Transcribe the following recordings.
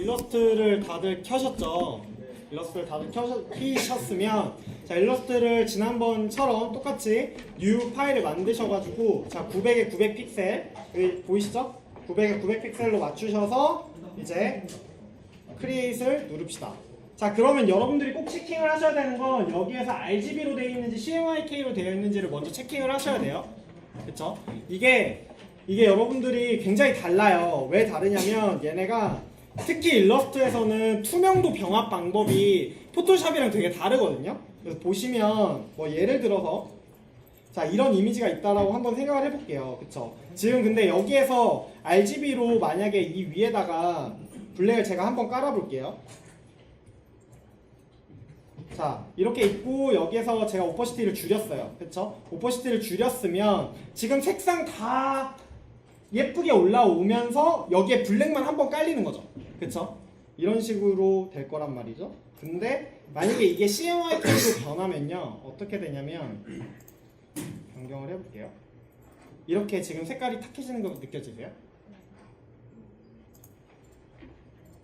일러스트를 다들 켜셨죠? 일러스트를 다들 켜셨으면 자, 일러스트를 지난번처럼 똑같이 new 파일을 만드셔가지고 자, 900에 900 픽셀 여기 보이시죠? 900에 900 픽셀로 맞추셔서 이제 크리에이트를 누릅시다. 자, 그러면 여러분들이 꼭 체킹을 하셔야 되는 건 여기에서 RGB로 되어 있는지 CMYK로 되어 있는지를 먼저 체킹을 하셔야 돼요. 그쵸? 이게 여러분들이 굉장히 달라요. 왜 다르냐면 얘네가 특히 일러스트에서는 투명도 병합 방법이 포토샵이랑 되게 다르거든요. 그래서 보시면 뭐 예를 들어서 자, 이런 이미지가 있다라고 한번 생각을 해볼게요. 그쵸? 지금 근데 여기에서 RGB로 만약에 이 위에다가 블랙을 제가 한번 깔아볼게요. 자, 이렇게 있고 여기에서 제가 오퍼시티를 줄였어요. 그쵸? 오퍼시티를 줄였으면 지금 색상 다 예쁘게 올라오면서 여기에 블랙만 한번 깔리는 거죠. 그쵸? 이런 식으로 될 거란 말이죠. 근데 만약에 이게 CMYK로 변하면요 어떻게 되냐면 변경을 해볼게요. 이렇게 지금 색깔이 탁해지는 거 느껴지세요?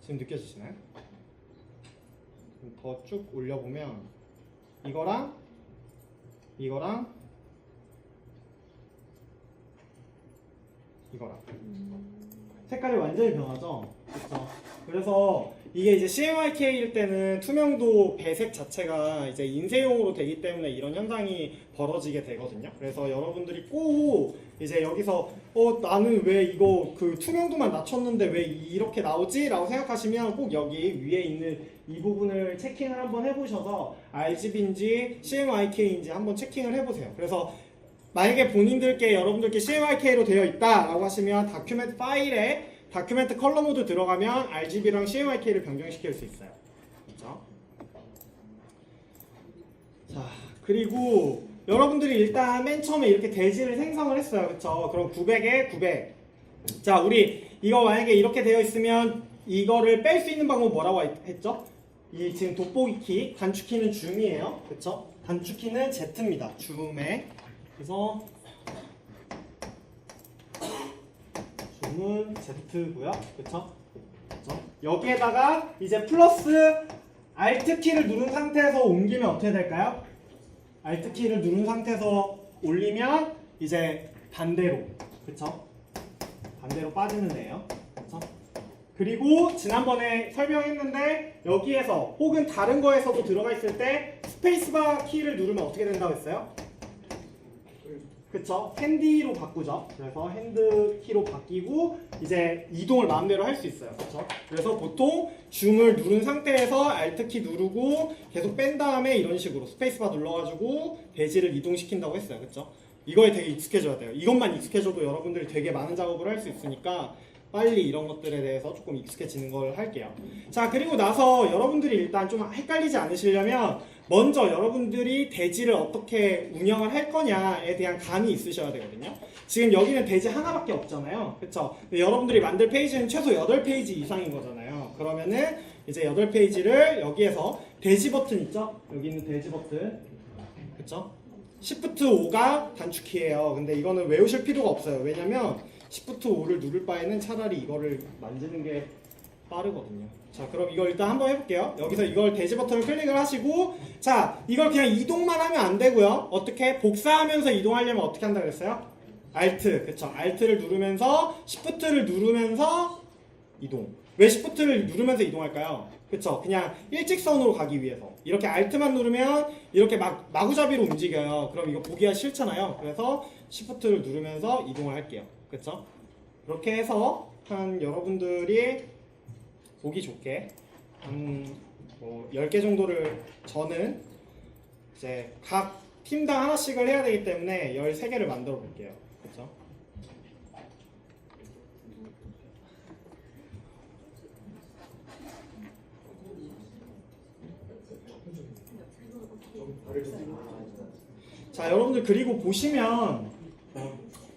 지금 느껴지시나요? 더 쭉 올려보면 이거랑 이거랑 색깔이 완전히 변하죠? 그렇죠? 그래서 이게 이제 CMYK일 때는 투명도 배색 자체가 이제 인쇄용으로 되기 때문에 이런 현상이 벌어지게 되거든요. 그래서 여러분들이 꼭 이제 여기서 나는 왜 이거 그 투명도만 낮췄는데 왜 이렇게 나오지? 라고 생각하시면 꼭 여기 위에 있는 이 부분을 체킹을 한번 해보셔서 RGB인지 CMYK인지 한번 체킹을 해보세요. 그래서 만약에 본인들께 여러분들께 CMYK로 되어 있다라고 하시면 다큐멘트 파일에 다큐멘트 컬러 모드 들어가면 RGB랑 CMYK를 변경시킬 수 있어요. 그렇죠? 자, 그리고 여러분들이 일단 맨 처음에 이렇게 대지를 생성을 했어요. 그렇죠? 그럼 900에 900. 자, 우리 이거 만약에 이렇게 되어 있으면 이거를 뺄 수 있는 방법 뭐라고 했죠? 이 지금 돋보기 키, 단축키는 줌이에요. 그렇죠? 단축키는 Z입니다. 줌에. 그래서 줌은 Z고요. 그쵸? 여기에다가 이제 플러스 Alt 키를 누른 상태에서 옮기면 어떻게 될까요? Alt 키를 누른 상태에서 올리면 이제 반대로. 그쵸? 반대로 빠지는 애예요. 그쵸? 그리고 지난번에 설명했는데 여기에서 혹은 다른 거에서도 들어가 있을 때 스페이스바 키를 누르면 어떻게 된다고 했어요? 그쵸? 핸디로 바꾸죠. 그래서 핸드 키로 바뀌고 이제 이동을 마음대로 할 수 있어요. 그쵸? 그래서 보통 줌을 누른 상태에서 Alt 키 누르고 계속 뺀 다음에 이런 식으로 스페이스바 눌러가지고 대지를 이동시킨다고 했어요. 그쵸? 이거에 되게 익숙해져야 돼요. 이것만 익숙해져도 여러분들이 되게 많은 작업을 할 수 있으니까 빨리 이런 것들에 대해서 조금 익숙해지는 걸 할게요. 자, 그리고 나서 여러분들이 일단 좀 헷갈리지 않으시려면 먼저 여러분들이 대지를 어떻게 운영을 할 거냐에 대한 감이 있으셔야 되거든요. 지금 여기는 대지 하나밖에 없잖아요. 그쵸? 여러분들이 만들 페이지는 최소 8페이지 이상인 거잖아요. 그러면은 이제 8페이지를 여기에서 대지 버튼 있죠? 여기 있는 대지 버튼. 그쵸? Shift 5가 단축키예요. 근데 이거는 외우실 필요가 없어요. 왜냐면 Shift 5를 누를 바에는 차라리 이거를 만지는 게 빠르거든요. 자, 그럼 이걸 일단 한번 해볼게요. 여기서 이걸 대지 버튼을 클릭을 하시고 자, 이걸 그냥 이동만 하면 안 되고요. 어떻게? 복사하면서 이동하려면 어떻게 한다 그랬어요? Alt, 그쵸? Alt를 누르면서 Shift를 누르면서 이동. 왜 Shift를 누르면서 이동할까요? 그쵸? 그냥 일직선으로 가기 위해서. 이렇게 Alt만 누르면 이렇게 마구잡이로 움직여요. 그럼 이거 보기가 싫잖아요. 그래서 Shift를 누르면서 이동을 할게요. 그쵸? 그렇게 해서 한 여러분들이 보기 좋게 한 10개 정도를 저는 이제 각 팀당 하나씩을 해야 되기 때문에 13개를 만들어 볼게요. 그쵸? 자, 여러분들 그리고 보시면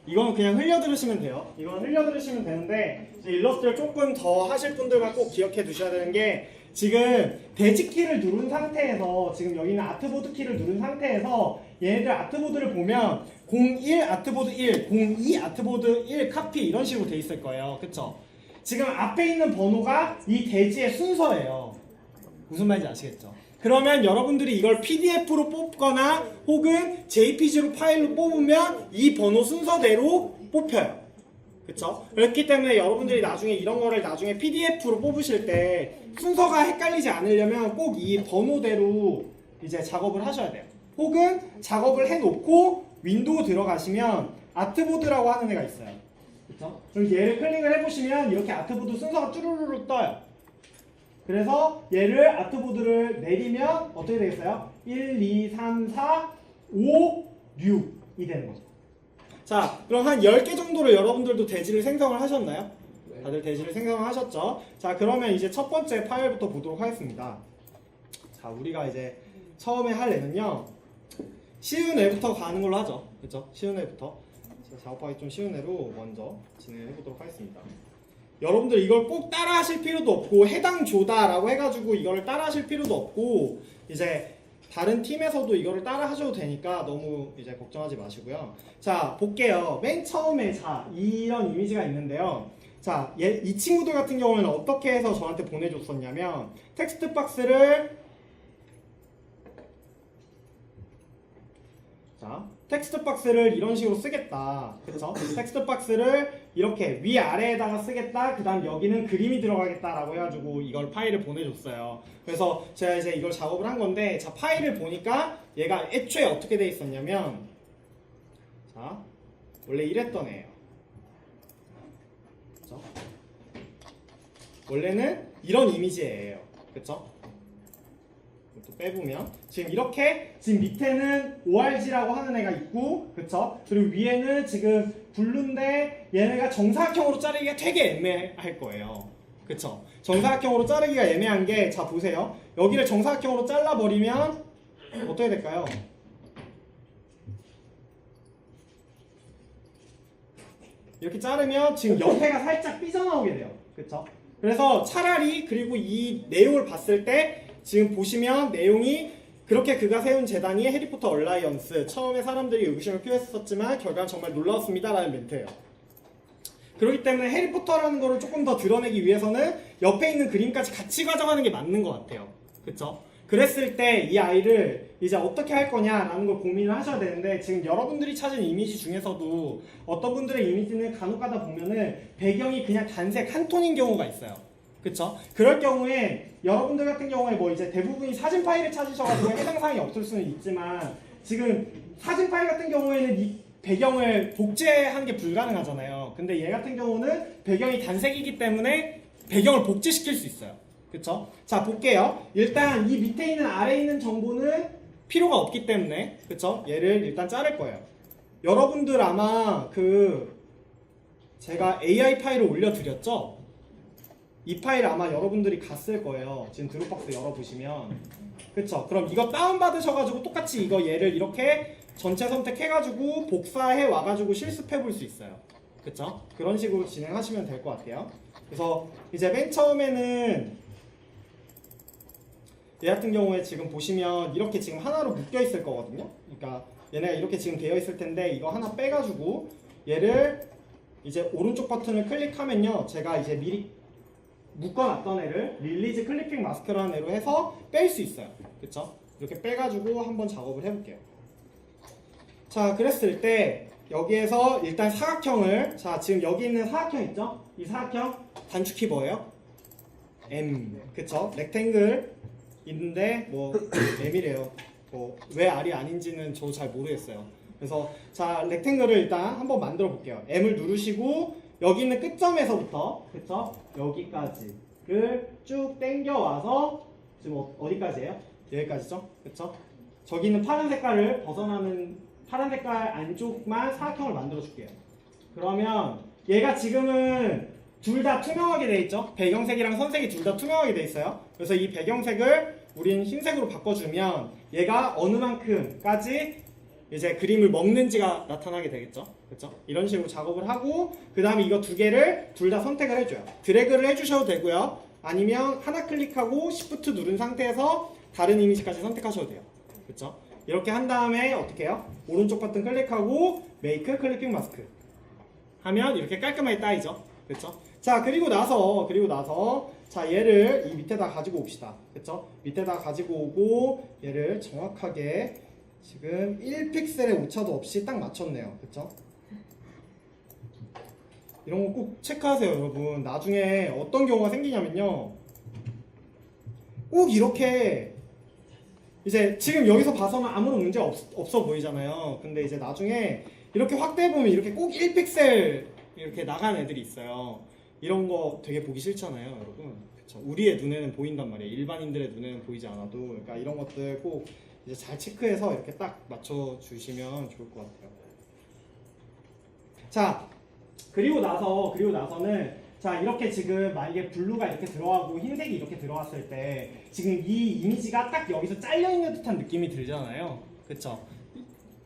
이건 그냥 흘려들으시면 돼요. 이건 흘려들으시면 되는데 이제 일러스트를 조금 더 하실 분들만 꼭 기억해 두셔야 되는 게 지금 대지 키를 누른 상태에서 지금 여기는 아트보드 키를 누른 상태에서 얘네들 아트보드를 보면 01 아트보드 1, 02 아트보드 1 카피 이런 식으로 돼 있을 거예요. 그쵸? 지금 앞에 있는 번호가 이 대지의 순서예요. 무슨 말인지 아시겠죠? 그러면 여러분들이 이걸 PDF로 뽑거나 혹은 JPG로 파일로 뽑으면 이 번호 순서대로 뽑혀요. 그쵸? 그렇기 때문에 여러분들이 나중에 이런 거를 나중에 PDF로 뽑으실 때 순서가 헷갈리지 않으려면 꼭 이 번호대로 이제 작업을 하셔야 돼요. 혹은 작업을 해놓고 윈도우 들어가시면 아트보드라고 하는 애가 있어요. 그쵸? 그럼 얘를 클릭을 해보시면 이렇게 아트보드 순서가 쭈루루루 떠요. 그래서 얘를 아트보드를 내리면 어떻게 되겠어요? 1, 2, 3, 4, 5, 6이 되는 거죠. 자, 그럼 한 10개 정도를 여러분들도 대지를 생성을 하셨나요? 다들 대지를 생성을 하셨죠? 자, 그러면 이제 첫 번째 파일부터 보도록 하겠습니다. 자, 우리가 이제 처음에 할 애는요, 쉬운 애부터 가는 걸로 하죠. 그쵸? 쉬운 애부터. 작업하기 좀 쉬운 애로 먼저 진행해 보도록 하겠습니다. 여러분들 이걸 꼭 따라 하실 필요도 없고, 해당 조다라고 해가지고 이걸 따라 하실 필요도 없고, 이제 다른 팀에서도 이거를 따라 하셔도 되니까 너무 이제 걱정하지 마시고요. 자, 볼게요. 맨 처음에 자, 이런 이미지가 있는데요. 자, 이 친구들 같은 경우에는 어떻게 해서 저한테 보내줬었냐면, 텍스트 박스를 자, 텍스트 박스를 이런 식으로 쓰겠다. 그쵸? 텍스트 박스를 이렇게 위아래에다가 쓰겠다. 그 다음 여기는 그림이 들어가겠다라고 해가지고 이걸 파일을 보내줬어요. 그래서 제가 이제 이걸 작업을 한 건데, 자, 파일을 보니까 얘가 애초에 어떻게 돼 있었냐면, 자, 원래 이랬던 애예요. 그쵸? 원래는 이런 이미지예요. 그쵸? 또 빼보면 지금 이렇게 지금 밑에는 ORG라고 하는 애가 있고, 그쵸? 그리고 위에는 지금 블루인데 얘네가 정사각형으로 자르기가 되게 애매할 거예요. 그쵸? 정사각형으로 자르기가 애매한 게, 자, 보세요. 여기를 정사각형으로 잘라버리면 어떻게 될까요? 이렇게 자르면 지금 옆에가 살짝 삐져나오게 돼요. 그쵸? 그래서 차라리, 그리고 이 내용을 봤을 때 지금 보시면 내용이 그렇게 그가 세운 재단이 해리포터 얼라이언스, 처음에 사람들이 의구심을 표했었지만 결과는 정말 놀라웠습니다 라는 멘트예요. 그렇기 때문에 해리포터라는 거를 조금 더 드러내기 위해서는 옆에 있는 그림까지 같이 가져가는 게 맞는 것 같아요. 그쵸? 그랬을 때 이 아이를 이제 어떻게 할 거냐라는 걸 고민을 하셔야 되는데, 지금 여러분들이 찾은 이미지 중에서도 어떤 분들의 이미지는 간혹 가다 보면은 배경이 그냥 단색 한 톤인 경우가 있어요. 그쵸? 그럴 경우에 여러분들 같은 경우에 뭐 이제 대부분이 사진 파일을 찾으셔가지고 해당 사항이 없을 수는 있지만, 지금 사진 파일 같은 경우에는 이 배경을 복제하는 게 불가능하잖아요. 근데 얘 같은 경우는 배경이 단색이기 때문에 배경을 복제시킬 수 있어요. 그쵸? 자, 볼게요. 일단 이 밑에 있는 아래에 있는 정보는 필요가 없기 때문에, 그쵸? 얘를 일단 자를 거예요. 여러분들 아마 제가 AI 파일을 올려드렸죠? 이 파일 아마 여러분들이 갔을 거예요. 지금 드롭박스 열어보시면. 그쵸? 그럼 이거 다운받으셔가지고 똑같이 이거 얘를 이렇게 전체 선택해가지고 복사해 와가지고 실습해 볼 수 있어요. 그쵸? 그런 식으로 진행하시면 될 것 같아요. 그래서 이제 맨 처음에는 얘 같은 경우에 지금 보시면 이렇게 지금 하나로 묶여 있을 거거든요. 그러니까 얘네가 이렇게 지금 되어 있을 텐데, 이거 하나 빼가지고 얘를 이제 오른쪽 버튼을 클릭하면요, 제가 이제 미리 묶어놨던 애를 릴리즈 클리핑 마스크라는 애로 해서 뺄 수 있어요. 그쵸? 이렇게 빼가지고 한번 작업을 해볼게요. 자, 그랬을 때 여기에서 일단 사각형을, 자, 지금 여기 있는 사각형 있죠? 이 사각형 단축키 뭐예요? M. 그쵸? 렉탱글 있는데 뭐 M이래요. 뭐 왜 R이 아닌지는 저도 잘 모르겠어요. 그래서 자, 렉탱글을 일단 한번 만들어 볼게요. M을 누르시고 여기 있는 끝점에서부터, 그쵸? 여기까지를 쭉 당겨와서 지금 어디까지예요? 여기까지죠? 그쵸? 저기 있는 파란 색깔을 벗어나는 파란 색깔 안쪽만 사각형을 만들어 줄게요. 그러면 얘가 지금은 둘 다 투명하게 돼 있죠? 배경색이랑 선색이 둘 다 투명하게 돼 있어요. 그래서 이 배경색을 우린 흰색으로 바꿔주면 얘가 어느 만큼까지 이제 그림을 먹는지가 나타나게 되겠죠. 그렇죠? 이런 식으로 작업을 하고, 그 다음에 이거 두 개를 둘 다 선택을 해줘요. 드래그를 해주셔도 되고요. 아니면 하나 클릭하고 Shift 누른 상태에서 다른 이미지까지 선택하셔도 돼요. 그렇죠? 이렇게 한 다음에 어떻게 해요? 오른쪽 버튼 클릭하고 Make Clipping Mask 하면 이렇게 깔끔하게 따이죠. 그렇죠? 자, 그리고 나서 자, 얘를 이 밑에다 가지고 옵시다. 그쵸? 밑에다 가지고 오고 얘를 정확하게 지금 1픽셀의 오차도 없이 딱 맞췄네요. 그쵸? 이런 거 꼭 체크하세요, 여러분. 나중에 어떤 경우가 생기냐면요. 꼭 이렇게 이제 지금 여기서 봐서는 아무런 문제 없어 보이잖아요. 근데 이제 나중에 이렇게 확대해보면 이렇게 꼭 1픽셀 이렇게 나간 애들이 있어요. 이런 거 되게 보기 싫잖아요, 여러분. 그쵸? 우리의 눈에는 보인단 말이에요. 일반인들의 눈에는 보이지 않아도. 그러니까 이런 것들 꼭 이제 잘 체크해서 이렇게 딱 맞춰주시면 좋을 것 같아요. 자, 그리고 나서는 자, 이렇게 지금 만약에 블루가 이렇게 들어가고 흰색이 이렇게 들어갔을 때 지금 이 이미지가 딱 여기서 잘려있는 듯한 느낌이 들잖아요. 그쵸?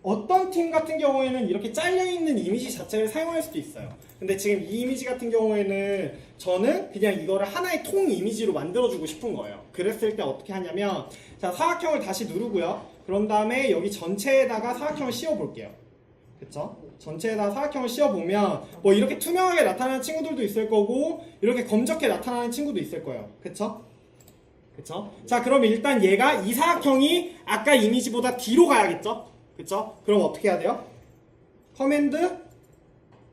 어떤 팀 같은 경우에는 이렇게 잘려있는 이미지 자체를 사용할 수도 있어요. 근데 지금 이 이미지 같은 경우에는 저는 그냥 이거를 하나의 통 이미지로 만들어주고 싶은 거예요. 그랬을 때 어떻게 하냐면 자, 사각형을 다시 누르고요. 그런 다음에 여기 전체에다가 사각형을 씌워볼게요. 그쵸? 전체에다 사각형을 씌워보면 뭐 이렇게 투명하게 나타나는 친구들도 있을 거고 이렇게 검적게 나타나는 친구도 있을 거예요. 그쵸? 그쵸? 자, 그럼 일단 얘가 이 사각형이 아까 이미지보다 뒤로 가야겠죠? 그쵸? 그럼 어떻게 해야 돼요? 커맨드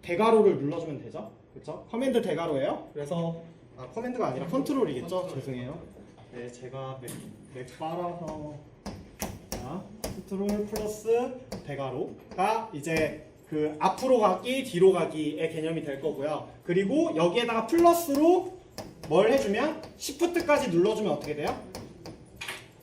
대괄호를 눌러주면 되죠? 그쵸? 커맨드 대괄호예요. 그래서 커맨드가 아니라 컨트롤이겠죠? 죄송해요. 네, 제가 맥 빨아서 자, 컨트롤 플러스 대괄호가 이제 그 앞으로 가기, 뒤로 가기의 개념이 될 거고요. 그리고 여기에다가 플러스로 뭘 해주면 시프트까지 눌러주면 어떻게 돼요?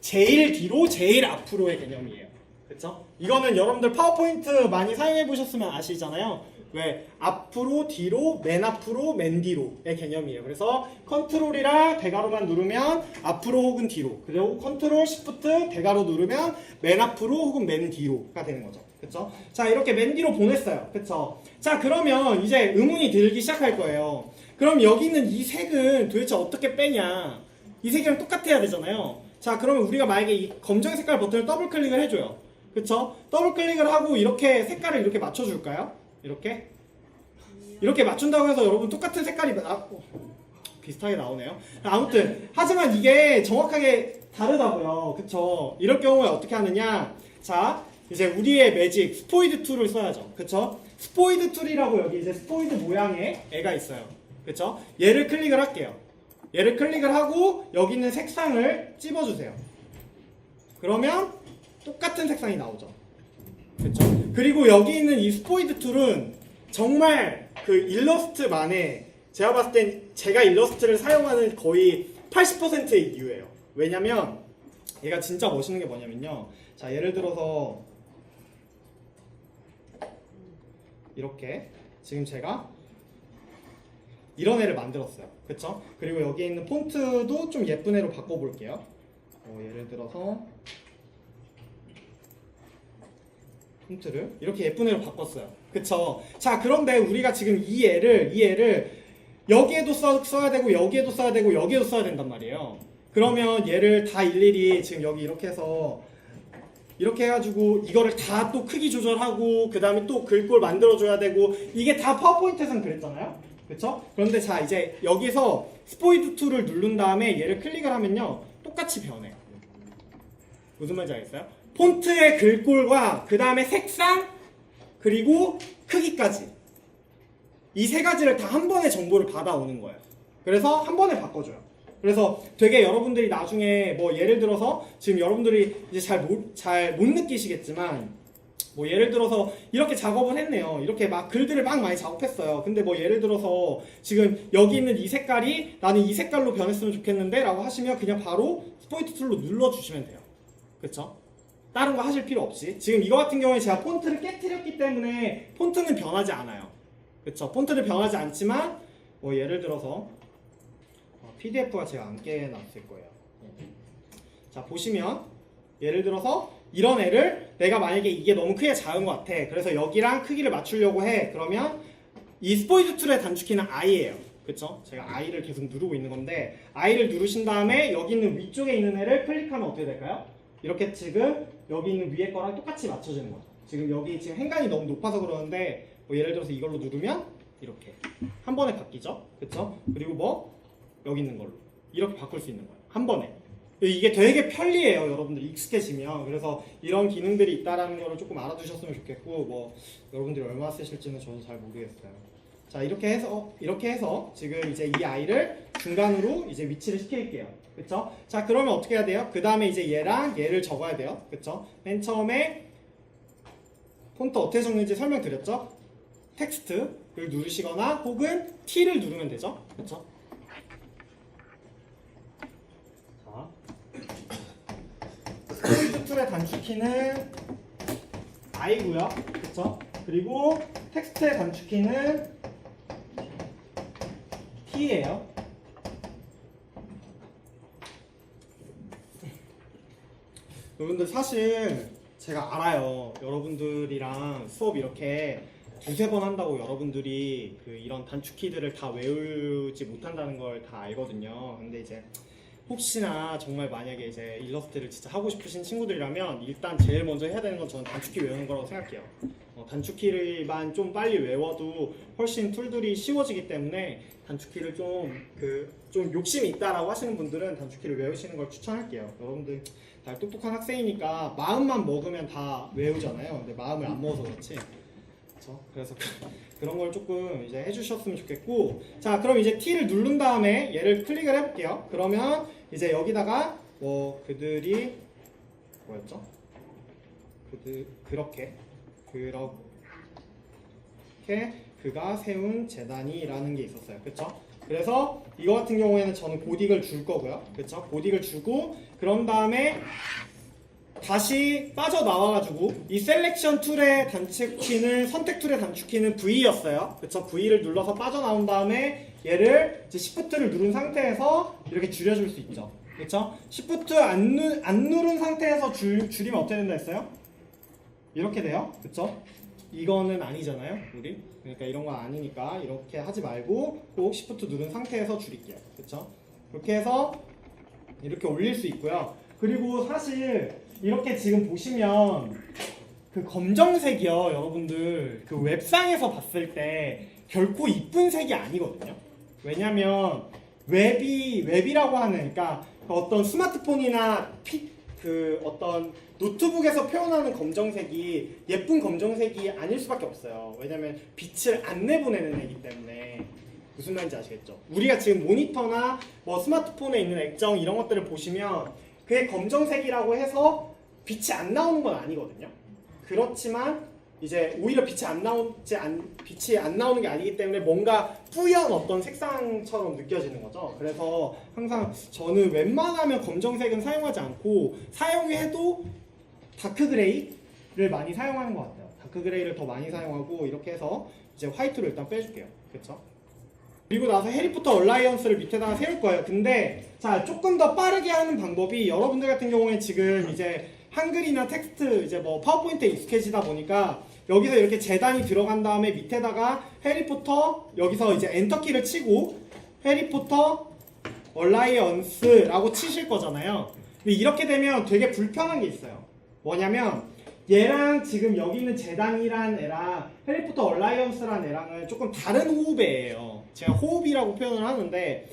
제일 뒤로, 제일 앞으로의 개념이에요. 그쵸? 이거는 여러분들 파워포인트 많이 사용해 보셨으면 아시잖아요. 왜? 앞으로, 뒤로, 맨 앞으로, 맨 뒤로의 개념이에요. 그래서 컨트롤이랑 대괄호만 누르면 앞으로 혹은 뒤로, 그리고 컨트롤, 시프트, 대괄호 누르면 맨 앞으로 혹은 맨 뒤로가 되는 거죠. 그쵸? 자, 이렇게 맨 뒤로 보냈어요. 그쵸? 자, 그러면 이제 의문이 들기 시작할 거예요. 그럼 여기 있는 이 색은 도대체 어떻게 빼냐? 이 색이랑 똑같아야 되잖아요. 자, 그러면 우리가 만약에 이 검정 색깔 버튼을 더블 클릭을 해줘요. 그쵸? 더블 클릭을 하고 이렇게 색깔을 이렇게 맞춰줄까요? 이렇게 맞춘다고 해서 여러분 똑같은 색깔이 비슷하게 나오네요. 아무튼 하지만 이게 정확하게 다르다고요. 그쵸? 이럴 경우에 어떻게 하느냐? 자, 이제 우리의 매직 스포이드 툴을 써야죠. 그쵸? 스포이드 툴이라고 여기 이제 스포이드 모양의 애가 있어요. 그쵸? 얘를 클릭을 할게요. 얘를 클릭을 하고 여기 있는 색상을 찝어주세요. 그러면 똑같은 색상이 나오죠. 그쵸? 그리고 여기 있는 이 스포이드 툴은 정말 그 일러스트만의 제가 봤을 땐 제가 일러스트를 사용하는 거의 80%의 이유예요. 왜냐면 얘가 진짜 멋있는 게 뭐냐면요. 자, 예를 들어서 이렇게 지금 제가 이런 애를 만들었어요. 그쵸? 그리고 여기에 있는 폰트도 좀 예쁜 애로 바꿔볼게요. 예를 들어서 폰트를 이렇게 예쁜 애로 바꿨어요. 그쵸? 자, 그런데 우리가 지금 이 애를 여기에도 써야 되고 여기에도 써야 되고 여기에도 써야 된단 말이에요. 그러면 얘를 다 일일이 지금 여기 이렇게 해서 이렇게 해가지고 이거를 다 또 크기 조절하고 그 다음에 또 글꼴 만들어줘야 되고 이게 다 파워포인트에서는 그랬잖아요. 그쵸? 그런데 자, 이제 여기서 스포이드 툴을 누른 다음에 얘를 클릭을 하면요 똑같이 변해요. 무슨 말인지 알겠어요? 폰트의 글꼴과 그 다음에 색상 그리고 크기까지 이 세 가지를 다 한 번에 정보를 받아오는 거예요. 그래서 한 번에 바꿔줘요. 그래서 되게 여러분들이 나중에 뭐 예를 들어서 지금 여러분들이 이제 잘 못 느끼시겠지만 뭐 예를 들어서 이렇게 작업을 했네요. 이렇게 막 글들을 막 많이 작업했어요. 근데 뭐 예를 들어서 지금 여기 있는 이 색깔이 나는 이 색깔로 변했으면 좋겠는데 라고 하시면 그냥 바로 스포이트 툴로 눌러주시면 돼요. 그쵸? 다른 거 하실 필요 없이 지금 이거 같은 경우에 제가 폰트를 깨트렸기 때문에 폰트는 변하지 않아요. 그쵸? 폰트는 변하지 않지만 뭐 예를 들어서 PDF가 제가 안 깨놨을 거예요. 자, 보시면 예를 들어서 이런 애를 내가 만약에 이게 너무 크게 작은 것 같아. 그래서 여기랑 크기를 맞추려고 해. 그러면 이 스포이드 툴의 단축키는 I예요. 그쵸? 제가 I를 계속 누르고 있는 건데 I를 누르신 다음에 여기 있는 위쪽에 있는 애를 클릭하면 어떻게 될까요? 이렇게 지금 여기 있는 위에 거랑 똑같이 맞춰지는 거죠. 지금 여기 지금 행간이 너무 높아서 그러는데 뭐 예를 들어서 이걸로 누르면 이렇게 한 번에 바뀌죠. 그쵸? 그리고 뭐 여기 있는 걸로 이렇게 바꿀 수 있는 거예요. 한 번에. 이게 되게 편리해요. 여러분들 익숙해지면. 그래서 이런 기능들이 있다라는 거를 조금 알아두셨으면 좋겠고, 뭐 여러분들이 얼마나 쓰실지는 저도 잘 모르겠어요. 자, 이렇게 해서 지금 이제 이 아이를 중간으로 이제 위치를 시킬게요. 그쵸? 자, 그러면 어떻게 해야 돼요? 그 다음에 이제 얘랑 얘를 적어야 돼요. 그쵸? 맨 처음에 폰트 어떻게 적는지 설명드렸죠? 텍스트를 누르시거나 혹은 T를 누르면 되죠. 그쵸? 텍스트 툴의 단축키는 I고요. 그쵸? 그리고 텍스트의 단축키는 T예요. 여러분들 사실 제가 알아요. 여러분들이랑 수업 이렇게 두세 번 한다고 여러분들이 이런 단축키들을 다 외우지 못한다는 걸 다 알거든요. 근데 이제 혹시나 정말 만약에 이제 일러스트를 진짜 하고 싶으신 친구들이라면 일단 제일 먼저 해야 되는 건 저는 단축키 외우는 거라고 생각해요. 단축키를만 좀 빨리 외워도 훨씬 툴들이 쉬워지기 때문에 단축키를 좀 욕심이 있다라고 하시는 분들은 단축키를 외우시는 걸 추천할게요. 여러분들 다 똑똑한 학생이니까 마음만 먹으면 다 외우잖아요. 근데 마음을 안 먹어서 그렇지. 그래서 그런 걸 조금 이제 해주셨으면 좋겠고, 자, 그럼 이제 T를 누른 다음에 얘를 클릭을 해볼게요. 그러면 이제 여기다가 뭐 그들이 뭐였죠? 그렇게 그가 세운 재단이라는 게 있었어요. 그쵸? 그래서 이거 같은 경우에는 저는 고딕을 줄 거고요. 그쵸? 고딕을 주고 그런 다음에 다시 빠져나와가지고 이 셀렉션 툴의 단축키는 선택 툴의 단축키는 V였어요. 그쵸? V를 눌러서 빠져나온 다음에 얘를 이제 Shift를 누른 상태에서 이렇게 줄여줄 수 있죠. 그쵸? Shift 안 누른 상태에서 줄이면 어떻게 된다 했어요? 이렇게 돼요. 그쵸? 이거는 아니잖아요, 우리. 그러니까 이런 거 아니니까 이렇게 하지 말고 꼭 Shift 누른 상태에서 줄일게요. 그쵸? 그렇게 해서 이렇게 올릴 수 있고요. 그리고 사실 이렇게 지금 보시면 그 검정색이요, 여러분들 그 웹상에서 봤을 때 결코 이쁜 색이 아니거든요. 왜냐면 웹이라고 하는, 그러니까 어떤 스마트폰이나 어떤 노트북에서 표현하는 검정색이 예쁜 검정색이 아닐 수밖에 없어요. 왜냐면 빛을 안 내보내는 애기 때문에. 무슨 말인지 아시겠죠? 우리가 지금 모니터나 뭐 스마트폰에 있는 액정 이런 것들을 보시면 그게 검정색이라고 해서 빛이 안 나오는 건 아니거든요. 그렇지만 이제 오히려 빛이 안 나오는 게 아니기 때문에 뭔가 뿌연 어떤 색상처럼 느껴지는 거죠. 그래서 항상 저는 웬만하면 검정색은 사용하지 않고 사용해도 다크 그레이를 많이 사용하는 것 같아요. 다크 그레이를 더 많이 사용하고 이렇게 해서 이제 화이트로 일단 빼줄게요. 그렇죠? 그리고 나서 해리포터 얼라이언스를 밑에다가 세울 거예요. 근데 자, 조금 더 빠르게 하는 방법이, 여러분들 같은 경우에 지금 이제 한글이나 텍스트 이제 뭐 파워포인트에 익숙해지다 보니까 여기서 이렇게 재단이 들어간 다음에 밑에다가 해리포터, 여기서 이제 엔터키를 치고 해리포터 얼라이언스라고 치실 거잖아요. 근데 이렇게 되면 되게 불편한 게 있어요. 뭐냐면 얘랑 지금 여기 있는 재단이란 애랑 해리포터 얼라이언스란 애랑은 조금 다른 호흡이에요. 제가 호흡이라고 표현을 하는데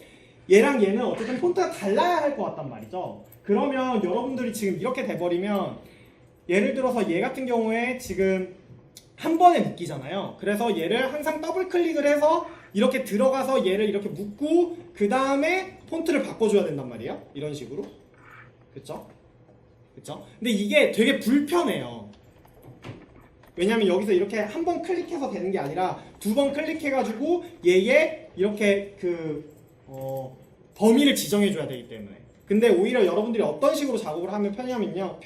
얘랑 얘는 어쨌든 폰트가 달라야 할 것 같단 말이죠. 그러면 여러분들이 지금 이렇게 돼버리면, 예를 들어서 얘 같은 경우에 지금 한 번에 묶이잖아요. 그래서 얘를 항상 더블 클릭을 해서 이렇게 들어가서 얘를 이렇게 묶고 그 다음에 폰트를 바꿔줘야 된단 말이에요. 이런 식으로. 그쵸? 그쵸? 근데 이게 되게 불편해요. 왜냐면 여기서 이렇게 한 번 클릭해서 되는 게 아니라 두 번 클릭해가지고 얘에 이렇게 범위를 지정해줘야 되기 때문에. 근데 오히려 여러분들이 어떤 식으로 작업을 하면 편하냐면요.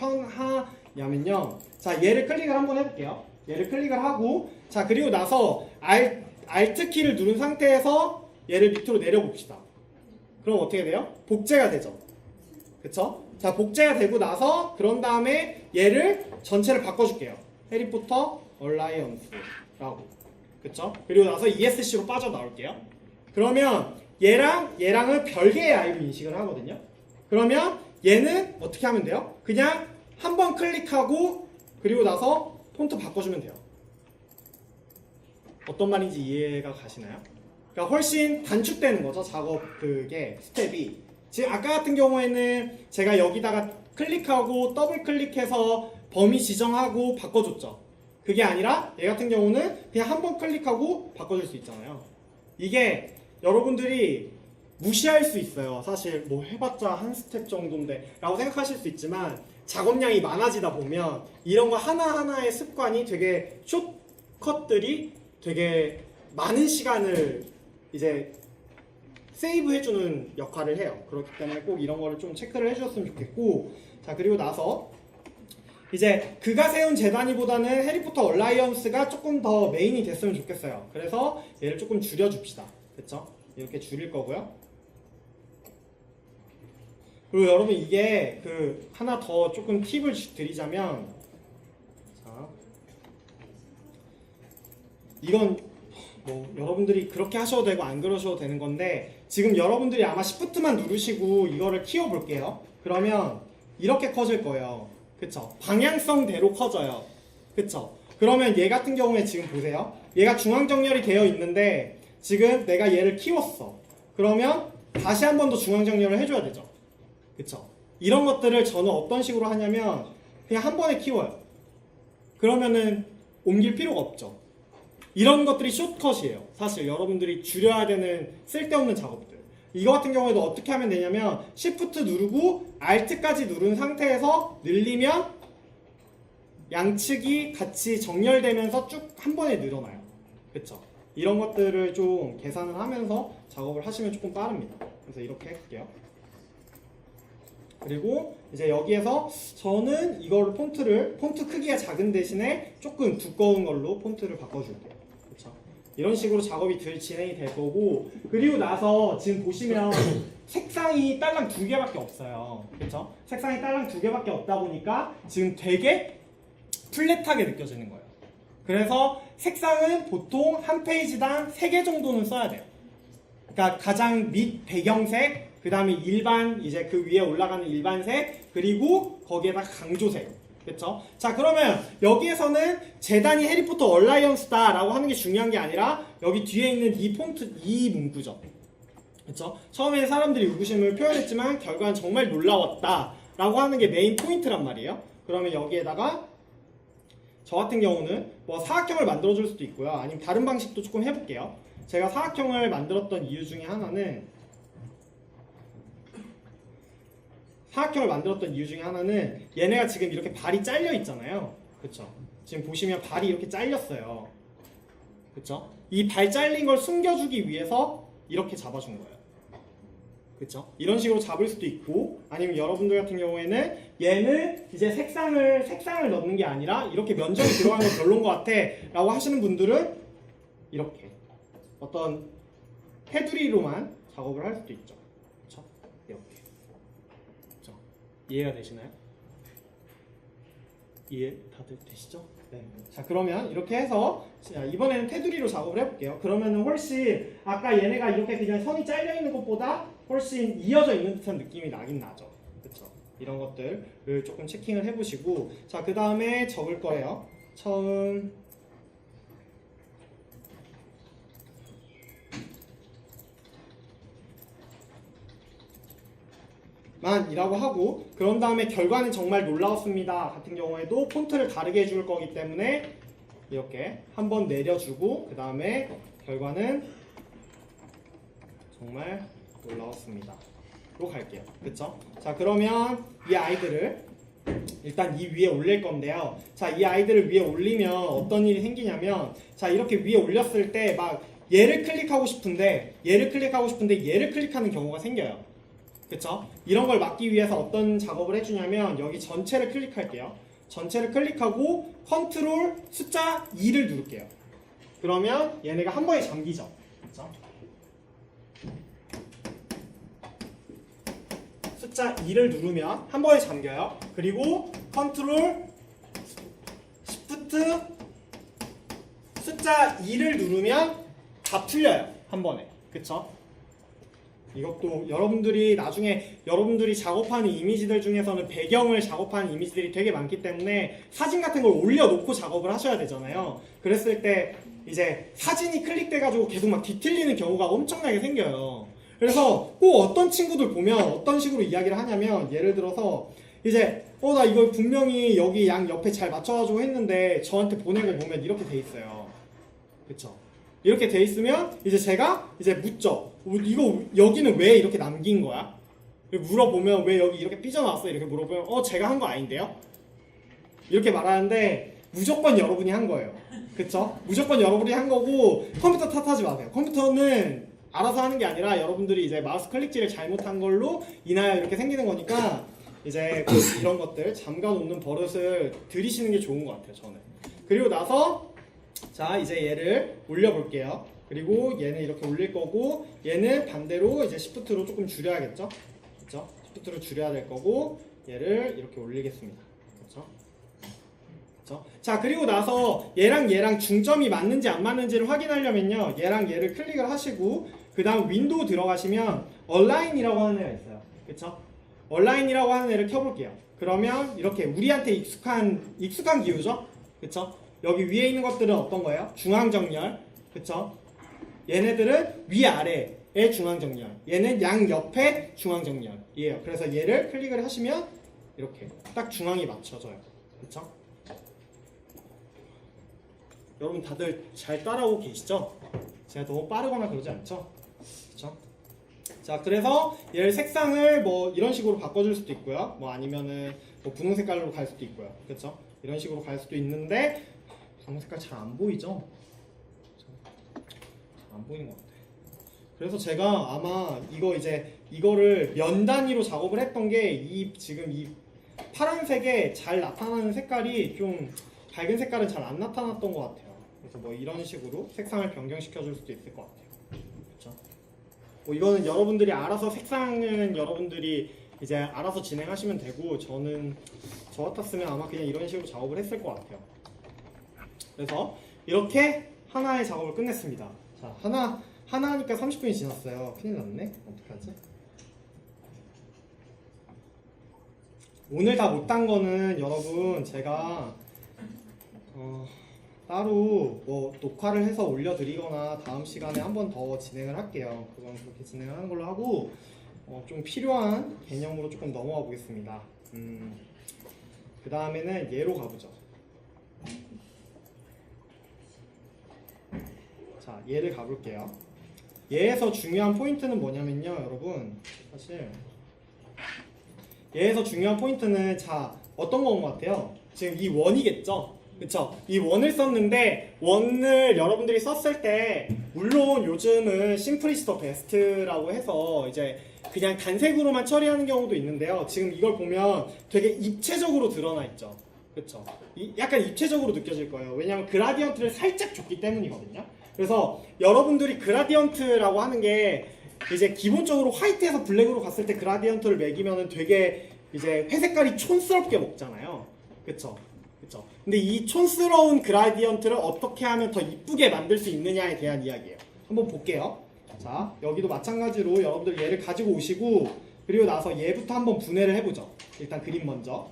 자, 얘를 클릭을 한번 해볼게요. 얘를 클릭을 하고, 자, 그리고 나서 Alt 키를 누른 상태에서 얘를 밑으로 내려봅시다. 그럼 어떻게 돼요? 복제가 되죠. 그쵸? 자, 복제가 되고 나서 그런 다음에 얘를 전체를 바꿔줄게요. 해리포터 얼라이언스라고. 그쵸? 그리고 나서 ESC로 빠져나올게요. 그러면 얘랑은 별개의 아이로 인식을 하거든요. 그러면 얘는 어떻게 하면 돼요? 그냥 한 번 클릭하고 그리고 나서 폰트 바꿔주면 돼요. 어떤 말인지 이해가 가시나요? 그러니까 훨씬 단축되는 거죠. 작업 그게 스텝이. 지금 아까 같은 경우에는 제가 여기다가 클릭하고 더블 클릭해서 범위 지정하고 바꿔줬죠. 그게 아니라 얘 같은 경우는 그냥 한 번 클릭하고 바꿔줄 수 있잖아요. 이게 여러분들이 무시할 수 있어요. 사실 뭐 해봤자 한 스텝 정도인데 라고 생각하실 수 있지만 작업량이 많아지다 보면 이런 거 하나하나의 습관이 되게 숏컷들이 되게 많은 시간을 이제 세이브 해주는 역할을 해요. 그렇기 때문에 꼭 이런 거를 좀 체크를 해주셨으면 좋겠고, 자 그리고 나서 이제 그가 세운 재단위보다는 해리포터 얼라이언스가 조금 더 메인이 됐으면 좋겠어요. 그래서 얘를 조금 줄여줍시다. 그쵸? 이렇게 줄일 거고요. 그리고 여러분 이게 그 하나 더 조금 팁을 드리자면, 자 이건 뭐 여러분들이 그렇게 하셔도 되고 안 그러셔도 되는 건데, 지금 여러분들이 아마 Shift만 누르시고 이거를 키워 볼게요. 그러면 이렇게 커질 거예요. 그쵸? 방향성대로 커져요. 그쵸? 그러면 얘 같은 경우에 지금 보세요. 얘가 중앙 정렬이 되어 있는데 지금 내가 얘를 키웠어. 그러면 다시 한 번 더 중앙 정렬을 해줘야 되죠. 그쵸? 이런 것들을 저는 어떤 식으로 하냐면 그냥 한 번에 키워요. 그러면은 옮길 필요가 없죠. 이런 것들이 숏컷이에요. 사실 여러분들이 줄여야 되는 쓸데없는 작업들. 이거 같은 경우에도 어떻게 하면 되냐면 Shift 누르고 Alt까지 누른 상태에서 늘리면 양측이 같이 정렬되면서 쭉 한 번에 늘어나요. 그쵸? 이런 것들을 좀 계산을 하면서 작업을 하시면 조금 빠릅니다. 그래서 이렇게 할게요. 그리고 이제 여기에서 저는 이거를 폰트 크기가 작은 대신에 조금 두꺼운 걸로 폰트를 바꿔줄게요. 그쵸? 이런 식으로 작업이 진행이 될 거고, 그리고 나서 지금 보시면 색상이 딸랑 2개밖에 없어요. 그쵸? 색상이 딸랑 2개밖에 없다 보니까 지금 되게 플랫하게 느껴지는 거예요. 그래서 색상은 보통 한 페이지당 3개 정도는 써야 돼요. 그러니까 가장 밑 배경색, 그 다음에 일반, 이제 그 위에 올라가는 일반색, 그리고 거기에다가 강조색. 그쵸? 자, 그러면 여기에서는 재단이 해리포터 얼라이언스다 라고 하는 게 중요한 게 아니라 여기 뒤에 있는 이 폰트, 이 문구죠. 그쵸? 처음에 사람들이 의구심을 표현했지만 결과는 정말 놀라웠다 라고 하는 게 메인 포인트란 말이에요. 그러면 여기에다가 저 같은 경우는 뭐 사각형을 만들어 줄 수도 있고요. 아니면 다른 방식도 조금 해볼게요. 제가 사각형을 만들었던 이유 중에 하나는 얘네가 지금 이렇게 발이 잘려 있잖아요. 그쵸? 지금 보시면 발이 이렇게 잘렸어요. 그쵸? 이 발 잘린 걸 숨겨주기 위해서 이렇게 잡아준 거예요. 그쵸? 이런 식으로 잡을 수도 있고, 아니면 여러분들 같은 경우에는 얘는 이제 색상을 넣는 게 아니라 이렇게 면적이 들어가는 거 별론 것 같아 라고 하시는 분들은 이렇게 어떤 테두리로만 작업을 할 수도 있죠. 그쵸? 이렇게. 그쵸? 이해가 되시나요? 이해 다들 되시죠? 네. 자, 그러면 이렇게 해서 이번에는 테두리로 작업을 해볼게요. 그러면은 훨씬 아까 얘네가 이렇게 그냥 선이 잘려 있는 것보다 훨씬 이어져 있는 듯한 느낌이 나긴 나죠. 그쵸? 이런 것들을 조금 체킹을 해보시고, 자, 그 다음에 적을 거예요. 처음 만이라고 하고, 그런 다음에 결과는 정말 놀라웠습니다 같은 경우에도 폰트를 다르게 해줄 거기 때문에 이렇게 한번 내려주고, 그 다음에 결과는 정말 놀라웠습니다 로 갈게요. 그쵸? 자, 그러면 이 아이들을 일단 이 위에 올릴 건데요. 자, 이 아이들을 위에 올리면 어떤 일이 생기냐면, 자, 이렇게 위에 올렸을 때 막 얘를 클릭하고 싶은데 얘를 클릭하는 경우가 생겨요. 그쵸? 이런 걸 막기 위해서 어떤 작업을 해주냐면 여기 전체를 클릭할게요. 전체를 클릭하고 컨트롤 숫자 2를 누를게요. 그러면 얘네가 한 번에 잠기죠. 그쵸? 숫자 2를 누르면 한 번에 잠겨요. 그리고 컨트롤 시프트 숫자 2를 누르면 다 풀려요. 한 번에. 그쵸? 이것도 여러분들이 나중에 여러분들이 작업하는 이미지들 중에서는 배경을 작업하는 이미지들이 되게 많기 때문에 사진 같은 걸 올려놓고 작업을 하셔야 되잖아요. 그랬을 때 이제 사진이 클릭돼가지고 계속 막 뒤틀리는 경우가 엄청나게 생겨요. 그래서 꼭 어떤 친구들 보면 어떤 식으로 이야기를 하냐면 예를 들어서 이제 나 이걸 분명히 여기 양 옆에 잘 맞춰가지고 했는데 저한테 보내고 보면 이렇게 돼 있어요. 그쵸? 이렇게 돼 있으면 이제 제가 이제 묻죠. 이거 여기는 왜 이렇게 남긴 거야? 물어보면 왜 여기 이렇게 삐져나왔어? 이렇게 물어보면 제가 한 거 아닌데요? 이렇게 말하는데 무조건 여러분이 한 거예요. 그쵸? 무조건 여러분이 한 거고 컴퓨터 탓하지 마세요. 컴퓨터는 알아서 하는 게 아니라 여러분들이 이제 마우스 클릭질을 잘못한 걸로 인하여 이렇게 생기는 거니까 이제 이런 것들 잠가 놓는 버릇을 들이시는 게 좋은 것 같아요. 저는. 그리고 나서 자 이제 얘를 올려볼게요. 그리고 얘는 이렇게 올릴 거고 얘는 반대로 이제 시프트로 조금 줄여야겠죠? 그렇죠? 시프트로 줄여야 될 거고 얘를 이렇게 올리겠습니다. 그렇죠? 그렇죠? 자 그리고 나서 얘랑 중점이 맞는지 안 맞는지를 확인하려면요. 얘랑 얘를 클릭을 하시고 그 다음 윈도우 들어가시면 얼라인이라고 하는 애가 있어요. 그렇죠? 얼라인이라고 하는 애를 켜볼게요. 그러면 이렇게 우리한테 익숙한 기호죠? 그렇죠? 여기 위에 있는 것들은 어떤 거예요? 중앙정렬. 그쵸? 얘네들은 위아래의 중앙정렬. 얘는 양옆의 중앙정렬이에요. 그래서 얘를 클릭을 하시면 이렇게 딱 중앙이 맞춰져요. 그쵸? 여러분 다들 잘 따라오고 계시죠? 제가 너무 빠르거나 그러지 않죠? 그쵸? 자, 그래서 얘를 색상을 뭐 이런 식으로 바꿔줄 수도 있고요. 뭐 아니면은 뭐 분홍 색깔로 갈 수도 있고요. 그쵸? 이런 식으로 갈 수도 있는데 분홍 색깔 잘 안 보이죠? 안 보이는 것 같아. 그래서 제가 아마 이거를 면 단위로 작업을 했던 게 지금 이 파란색에 잘 나타나는 색깔이 좀 밝은 색깔은 잘 안 나타났던 것 같아요. 그래서 뭐 이런 식으로 색상을 변경시켜 줄 수도 있을 것 같아요. 그렇죠? 뭐 이거는 여러분들이 알아서 색상은 여러분들이 이제 알아서 진행하시면 되고 저는 저 같았으면 아마 그냥 이런 식으로 작업을 했을 것 같아요. 그래서 이렇게 하나의 작업을 끝냈습니다. 자, 하나니까 30분이 지났어요. 큰일 났네. 어떡하지? 오늘 다 못한 거는 여러분 제가 따로 뭐 녹화를 해서 올려드리거나 다음 시간에 한 번 더 진행을 할게요. 그건 그렇게 진행을 하는 걸로 하고 좀 필요한 개념으로 조금 넘어가 보겠습니다. 그 다음에는 얘로 가보죠. 자, 얘를 가볼게요. 얘에서 중요한 포인트는 뭐냐면요, 여러분. 사실 얘에서 중요한 포인트는 자 어떤 건 것 같아요? 지금 이 원이겠죠? 그쵸? 이 원을 썼는데 원을 여러분들이 썼을 때 물론 요즘은 심플리시 더 베스트라고 해서 이제 그냥 단색으로만 처리하는 경우도 있는데요. 지금 이걸 보면 되게 입체적으로 드러나 있죠. 그쵸? 약간 입체적으로 느껴질 거예요. 왜냐하면 그라디언트를 살짝 줬기 때문이거든요. 그래서 여러분들이 그라디언트라고 하는 게 이제 기본적으로 화이트에서 블랙으로 갔을 때 그라디언트를 매기면은 되게 이제 회색깔이 촌스럽게 먹잖아요. 그쵸? 그쵸? 근데 이 촌스러운 그라디언트를 어떻게 하면 더 이쁘게 만들 수 있느냐에 대한 이야기예요. 한번 볼게요. 자, 여기도 마찬가지로 여러분들 얘를 가지고 오시고 그리고 나서 얘부터 한번 분해를 해보죠. 일단 그림 먼저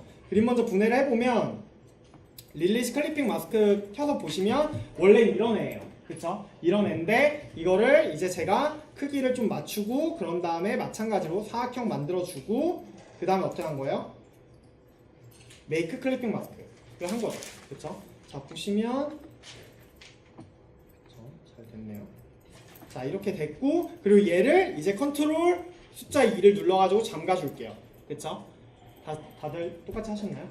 분해를 해보면 릴리시 클리핑 마스크 켜서 보시면 원래는 이런 애예요. 그쵸? 이런 애인데 이거를 이제 제가 크기를 좀 맞추고 그런 다음에 마찬가지로 사각형 만들어주고 그 다음에 어떻게 한 거예요? 메이크 클리핑 마스크 이거 한 거예요. 그쵸? 자, 보시면 그쵸? 잘 됐네요. 자, 이렇게 됐고 그리고 얘를 이제 컨트롤 숫자 2를 눌러가지고 잠가줄게요. 그쵸? 다들 똑같이 하셨나요?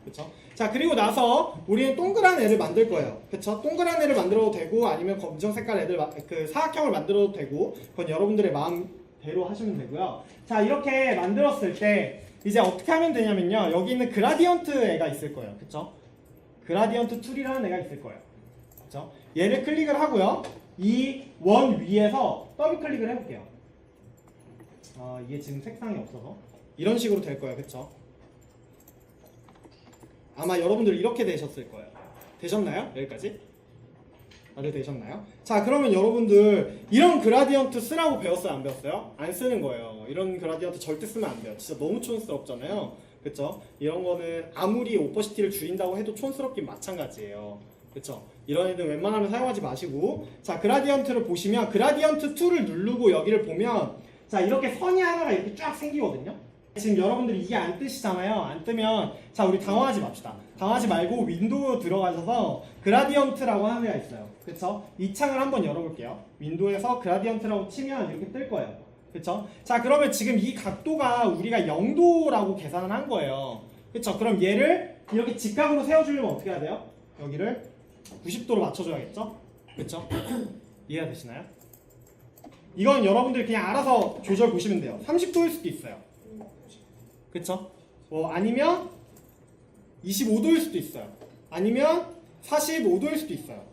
그쵸? 자, 그리고 나서 우리는 동그란 애를 만들 거예요. 그쵸? 동그란 애를 만들어도 되고 아니면 검정 색깔 애들 그 사각형을 만들어도 되고 그건 여러분들의 마음대로 하시면 되고요. 자, 이렇게 만들었을 때 이제 어떻게 하면 되냐면요. 여기 있는 그라디언트 애가 있을 거예요. 그쵸? 그라디언트 툴이라는 애가 있을 거예요. 그쵸? 얘를 클릭을 하고요. 이 원 위에서 더블 클릭을 해볼게요. 이게 지금 색상이 없어서 이런 식으로 될 거예요. 그쵸? 아마 여러분들 이렇게 되셨을 거예요. 되셨나요? 여기까지? 다들 되셨나요? 자, 그러면 여러분들 이런 그라디언트 쓰라고 배웠어요? 안 배웠어요? 안 쓰는 거예요. 이런 그라디언트 절대 쓰면 안 돼요. 진짜 너무 촌스럽잖아요. 그쵸? 이런 거는 아무리 오퍼시티를 줄인다고 해도 촌스럽긴 마찬가지예요. 그쵸? 이런 애들 웬만하면 사용하지 마시고, 자, 그라디언트를 보시면 그라디언트 2를 누르고 여기를 보면 자, 이렇게 선이 하나가 이렇게 쫙 생기거든요. 지금 여러분들이 이게 안 뜨시잖아요. 안 뜨면 자, 우리 당황하지 맙시다. 당황하지 말고 윈도우 들어가셔서 그라디언트라고 하는 데가 있어요. 그쵸? 이 창을 한번 열어볼게요. 윈도우에서 그라디언트라고 치면 이렇게 뜰 거예요. 그쵸? 자, 그러면 지금 이 각도가 우리가 0도라고 계산을 한 거예요. 그쵸? 그럼 얘를 이렇게 직각으로 세워주려면 어떻게 해야 돼요? 여기를 90도로 맞춰줘야겠죠? 그쵸? 이해가 되시나요? 이건 여러분들이 그냥 알아서 조절 보시면 돼요. 30도일 수도 있어요. 그쵸? 아니면 25도일 수도 있어요. 아니면 45도일 수도 있어요.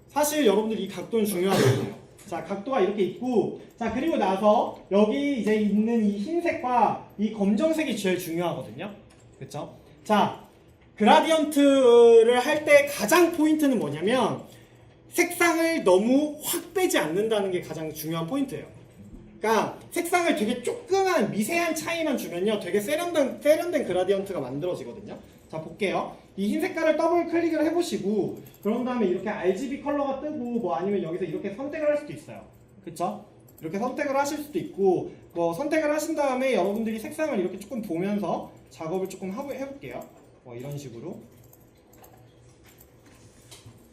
사실 여러분들 이 각도는 중요하거든요. 자, 각도가 이렇게 있고, 자, 그리고 나서 여기 이제 있는 이 흰색과 이 검정색이 제일 중요하거든요. 그쵸? 자, 그라디언트를 할 때 가장 포인트는 뭐냐면 색상을 너무 확 빼지 않는다는 게 가장 중요한 포인트예요. 그러니까 색상을 되게 조그만 미세한 차이만 주면요 되게 세련된 그라디언트가 만들어지거든요. 자, 볼게요. 이 흰 색깔을 더블 클릭을 해보시고 그런 다음에 이렇게 RGB 컬러가 뜨고 뭐 아니면 여기서 이렇게 선택을 할 수도 있어요. 그쵸? 이렇게 선택을 하실 수도 있고 뭐 선택을 하신 다음에 여러분들이 색상을 이렇게 조금 보면서 작업을 조금 해볼게요. 이런 식으로.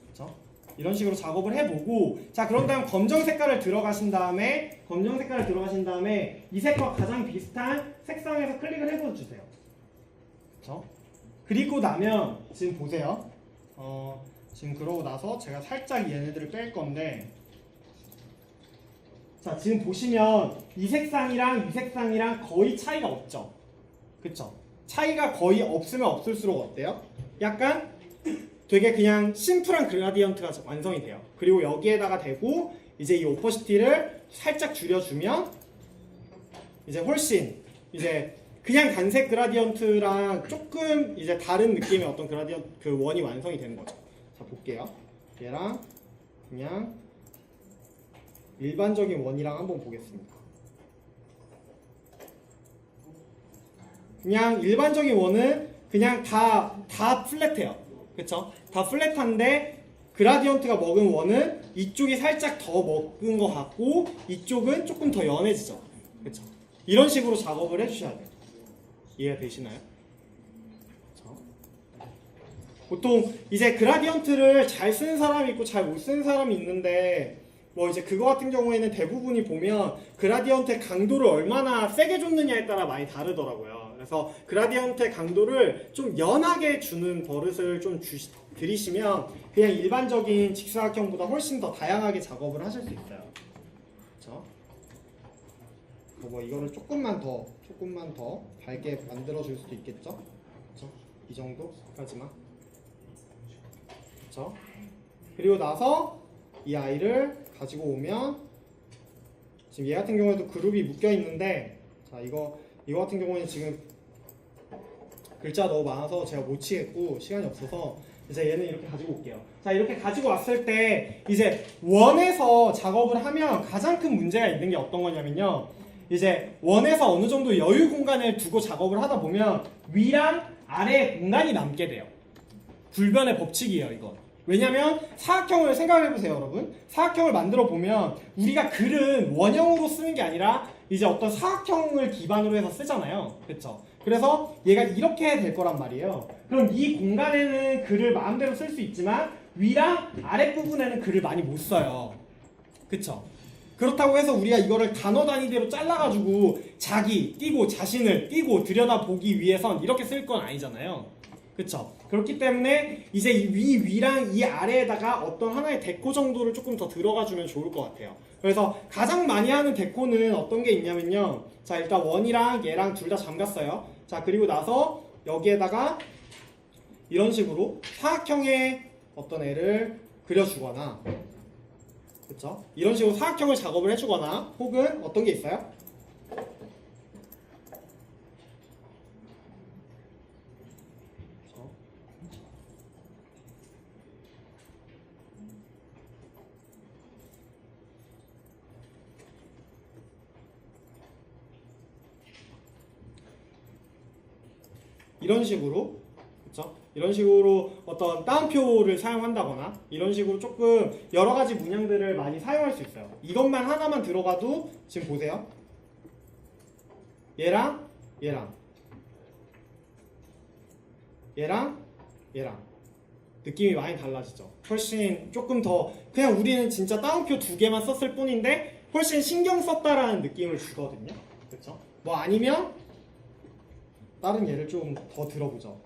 그쵸? 이런 식으로 작업을 해보고, 자, 그런 다음 검정 색깔을 들어가신 다음에 이 색과 가장 비슷한 색상에서 클릭을 해보주세요. 그쵸? 그리고 나면 지금 보세요. 지금 그러고 나서 제가 살짝 얘네들을 뺄 건데, 자, 지금 보시면 이 색상이랑 거의 차이가 없죠. 그쵸? 차이가 거의 없으면 없을수록 어때요? 약간 되게 그냥 심플한 그라디언트가 완성이 돼요. 그리고 여기에다가 대고 이제 이 오퍼시티를 살짝 줄여주면 이제 훨씬 이제 그냥 단색 그라디언트랑 조금 이제 다른 느낌의 어떤 그라디언트 그 원이 완성이 되는 거죠. 자, 볼게요. 얘랑 그냥 일반적인 원이랑 한번 보겠습니다. 그냥 일반적인 원은 그냥 다 플랫해요. 그쵸? 다 플랫한데 그라디언트가 먹은 원은 이쪽이 살짝 더 먹은 것 같고 이쪽은 조금 더 연해지죠. 그쵸? 이런 식으로 작업을 해주셔야 돼요. 이해되시나요? 그쵸? 보통 이제 그라디언트를 잘 쓰는 사람이 있고 잘 못 쓰는 사람이 있는데 뭐 이제 그거 같은 경우에는 대부분이 보면 그라디언트의 강도를 얼마나 세게 줬느냐에 따라 많이 다르더라고요. 그래서 그라디언트의 강도를 좀 연하게 주는 버릇을 좀 들이시면 그냥 일반적인 직사각형보다 훨씬 더 다양하게 작업을 하실 수 있어요. 그렇죠? 뭐 이거를 조금만 더 밝게 만들어 줄 수도 있겠죠? 그렇죠? 이 정도까지만. 그렇죠? 그리고 나서 이 아이를 가지고 오면 지금 얘 같은 경우에도 그룹이 묶여 있는데, 자, 이거 같은 경우에는 지금 글자 너무 많아서 제가 못 치겠고 시간이 없어서 이제 얘는 이렇게 가지고 올게요. 자, 이렇게 가지고 왔을 때 이제 원에서 작업을 하면 가장 큰 문제가 있는 게 어떤 거냐면요, 이제 원에서 어느 정도 여유 공간을 두고 작업을 하다 보면 위랑 아래 공간이 남게 돼요. 불변의 법칙이에요, 이건. 왜냐면 사각형을 생각해보세요, 여러분. 사각형을 만들어 보면 우리가 글은 원형으로 쓰는 게 아니라 이제 어떤 사각형을 기반으로 해서 쓰잖아요. 그쵸? 그래서 얘가 이렇게 될 거란 말이에요. 그럼 이 공간에는 글을 마음대로 쓸 수 있지만 위랑 아랫부분에는 글을 많이 못 써요. 그쵸? 그렇다고 해서 우리가 이거를 단어 단위대로 잘라가지고 자기 띄고 자신을 띄고 들여다보기 위해선 이렇게 쓸 건 아니잖아요. 그쵸? 그렇기 때문에 이제 이 위랑 이 아래에다가 어떤 하나의 데코 정도를 조금 더 들어가주면 좋을 것 같아요. 그래서 가장 많이 하는 데코는 어떤 게 있냐면요, 자, 일단 원이랑 얘랑 둘 다 잠갔어요. 자, 그리고 나서 여기에다가 이런 식으로 사각형의 어떤 애를 그려주거나, 그쵸? 이런 식으로 사각형을 작업을 해주거나, 혹은 어떤 게 있어요? 이런 식으로, 그쵸? 이런 식으로 어떤 따옴표를 사용한다거나 이런 식으로 조금 여러 가지 문양들을 많이 사용할 수 있어요. 이것만 하나만 들어가도 지금 보세요. 얘랑 얘랑 얘랑 얘랑 느낌이 많이 달라지죠. 훨씬 조금 더 그냥 우리는 진짜 따옴표 2개만 썼을 뿐인데 훨씬 신경 썼다라는 느낌을 주거든요. 그렇죠? 뭐 아니면 다른 예를 좀 더 들어보죠.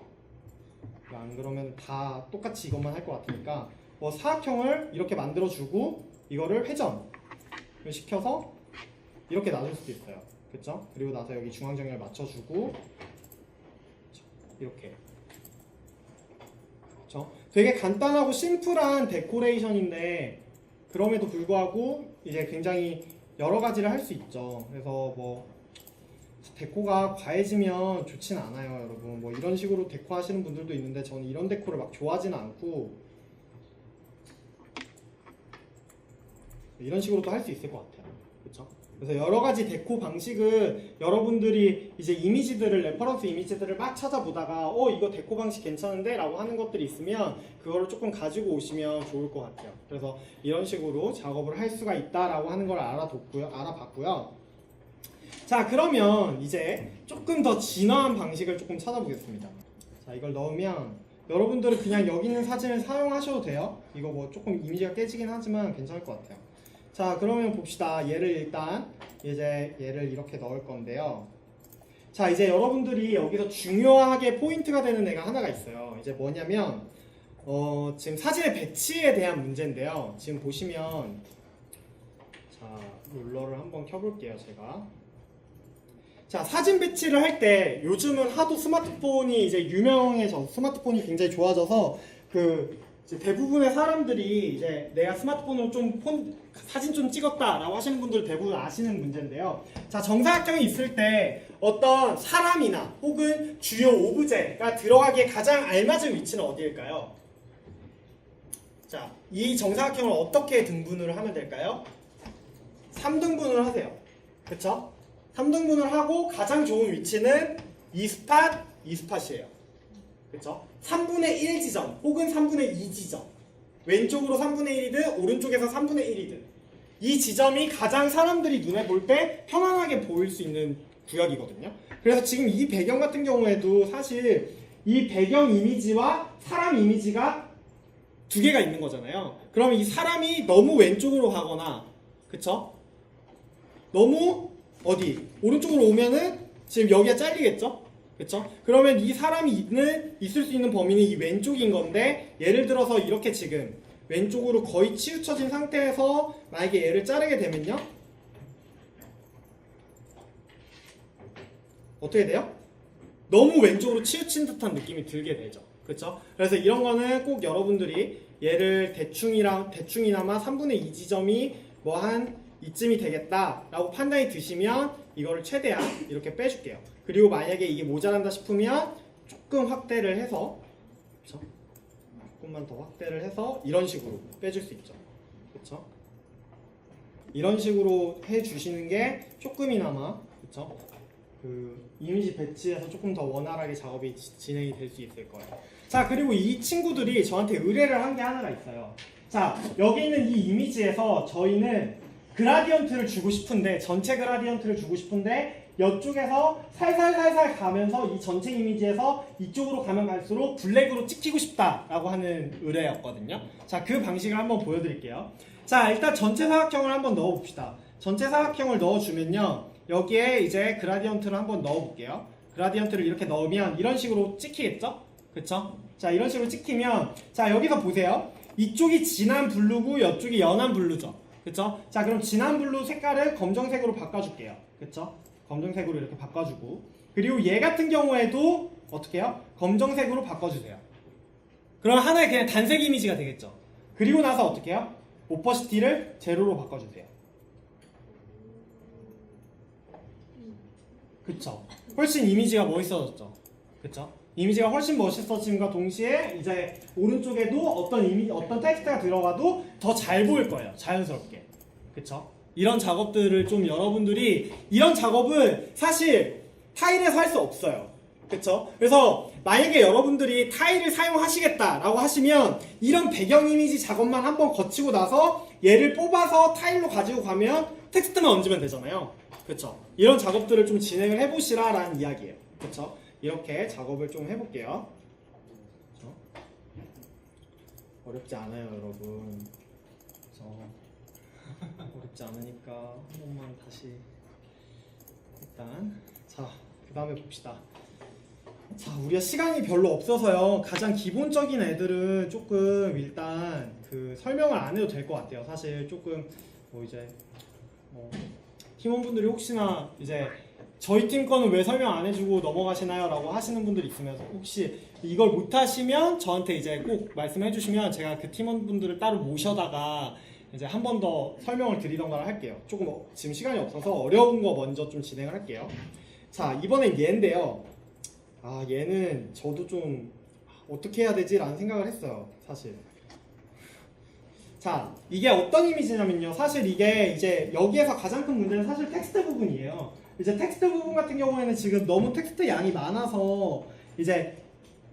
안 그러면 다 똑같이 이것만 할 것 같으니까 뭐 사각형을 이렇게 만들어주고 이거를 회전을 시켜서 이렇게 놔줄 수도 있어요. 그렇죠? 그리고 나서 여기 중앙정렬 맞춰주고 이렇게. 그렇죠? 되게 간단하고 심플한 데코레이션인데 그럼에도 불구하고 이제 굉장히 여러 가지를 할 수 있죠. 그래서 뭐 데코가 과해지면 좋진 않아요, 여러분. 뭐 이런 식으로 데코 하시는 분들도 있는데 저는 이런 데코를 막 좋아하지는 않고 이런 식으로도 할 수 있을 것 같아요. 그렇죠? 그래서 여러 가지 데코 방식을 여러분들이 이제 이미지들을 레퍼런스 이미지들을 막 찾아보다가 이거 데코 방식 괜찮은데? 라고 하는 것들이 있으면 그거를 조금 가지고 오시면 좋을 것 같아요. 그래서 이런 식으로 작업을 할 수가 있다라고 하는 걸 알아봤고요. 자, 그러면 이제 조금 더 진화한 방식을 조금 찾아보겠습니다. 자, 이걸 넣으면 여러분들은 그냥 여기 있는 사진을 사용하셔도 돼요. 이거 뭐 조금 이미지가 깨지긴 하지만 괜찮을 것 같아요. 자, 그러면 봅시다. 얘를 이렇게 넣을 건데요. 자, 이제 여러분들이 여기서 중요하게 포인트가 되는 애가 하나가 있어요. 이제 뭐냐면 지금 사진의 배치에 대한 문제인데요. 지금 보시면 자, 룰러를 한번 켜볼게요, 제가. 자, 사진 배치를 할 때 요즘은 하도 스마트폰이 이제 유명해져 스마트폰이 굉장히 좋아져서 이제 대부분의 사람들이 이제 내가 스마트폰으로 사진 좀 찍었다라고 하시는 분들 대부분 아시는 문제인데요. 자, 정사각형이 있을 때 어떤 사람이나 혹은 주요 오브제가 들어가기에 가장 알맞은 위치는 어디일까요? 자, 이 정사각형을 어떻게 등분을 하면 될까요? 3등분을 하세요. 그쵸? 3등분을 하고 가장 좋은 위치는 이 스팟이에요. 그쵸? 3분의 1 지점 혹은 3분의 2 지점, 왼쪽으로 3분의 1이든 오른쪽에서 3분의 1이든 이 지점이 가장 사람들이 눈에 볼 때 편안하게 보일 수 있는 구역이거든요. 그래서 지금 이 배경 같은 경우에도 사실 이 배경 이미지와 사람 이미지가 두 개가 있는 거잖아요. 그럼 이 사람이 너무 왼쪽으로 가거나, 그쵸? 너무 오른쪽으로 오면은 지금 여기가 잘리겠죠? 그쵸? 그러면 이 사람이 있을 수 있는 범위는 이 왼쪽인 건데, 예를 들어서 이렇게 지금 왼쪽으로 거의 치우쳐진 상태에서 만약에 얘를 자르게 되면요, 어떻게 돼요? 너무 왼쪽으로 치우친 듯한 느낌이 들게 되죠. 그쵸? 그래서 이런 거는 꼭 여러분들이 얘를 대충이나마 3분의 2 지점이 뭐 한 이쯤이 되겠다 라고 판단이 드시면 이거를 최대한 이렇게 빼줄게요. 그리고 만약에 이게 모자란다 싶으면 조금 확대를 해서, 그쵸? 조금만 더 확대를 해서 이런 식으로 빼줄 수 있죠. 그쵸? 이런 식으로 해주시는 게 조금이나마, 그쵸? 이미지 배치에서 조금 더 원활하게 작업이 진행이 될 수 있을 거예요. 자, 그리고 이 친구들이 저한테 의뢰를 한 게 하나가 있어요. 자, 여기 있는 이 이미지에서 저희는 그라디언트를 주고 싶은데, 전체 그라디언트를 주고 싶은데 이쪽에서 살살살살 가면서 이 전체 이미지에서 이쪽으로 가면 갈수록 블랙으로 찍히고 싶다라고 하는 의뢰였거든요. 자, 그 방식을 한번 보여드릴게요. 자, 일단 전체 사각형을 한번 넣어봅시다. 전체 사각형을 넣어주면요, 여기에 이제 그라디언트를 한번 넣어볼게요. 그라디언트를 이렇게 넣으면 이런 식으로 찍히겠죠? 그쵸? 자, 이런 식으로 찍히면, 자, 여기서 보세요. 이쪽이 진한 블루고 이쪽이 연한 블루죠. 그쵸? 자, 그럼 진한 블루 색깔을 검정색으로 바꿔줄게요. 그쵸? 검정색으로 이렇게 바꿔주고, 그리고 얘 같은 경우에도 어떻게 해요? 검정색으로 바꿔주세요. 그럼 하나의 그냥 단색 이미지가 되겠죠. 그리고 나서 어떻게 해요? 오퍼시티를 제로로 바꿔주세요. 그쵸? 훨씬 이미지가 멋있어졌죠. 그쵸? 이미지가 훨씬 멋있어짐과 동시에 이제 오른쪽에도 어떤 텍스트가 들어가도 더 잘 보일 거예요. 자연스럽게. 그쵸? 이런 작업들을 좀 여러분들이, 이런 작업은 사실 타일에서 할 수 없어요. 그쵸? 그래서 만약에 여러분들이 타일을 사용하시겠다라고 하시면 이런 배경 이미지 작업만 한번 거치고 나서 얘를 뽑아서 타일로 가지고 가면 텍스트만 얹으면 되잖아요. 그쵸? 이런 작업들을 좀 진행을 해보시라 라는 이야기예요. 그쵸? 이렇게 작업을 좀 해볼게요. 그쵸? 어렵지 않아요, 여러분. 그쵸? 어렵지 않으니까 한 번만 다시 일단 자, 그 다음에 봅시다. 자, 우리가 시간이 별로 없어서요. 가장 기본적인 애들은 조금 일단 그 설명을 안 해도 될 것 같아요. 사실 조금 뭐 이제 팀원분들이 혹시나 이제 저희 팀 거는 왜 설명 안 해주고 넘어가시나요? 라고 하시는 분들이 있으면 혹시 이걸 못 하시면 저한테 이제 꼭 말씀해 주시면 제가 그 팀원분들을 따로 모셔다가 이제 한 번 더 설명을 드리던가 할게요. 조금 지금 시간이 없어서 어려운 거 먼저 좀 진행을 할게요. 자, 이번엔 얘인데요. 아, 얘는 저도 좀 어떻게 해야 되지? 라는 생각을 했어요, 사실. 자, 이게 어떤 이미지냐면요. 사실 이게 이제 여기에서 가장 큰 문제는 사실 텍스트 부분이에요. 이제 텍스트 부분 같은 경우에는 지금 너무 텍스트 양이 많아서 이제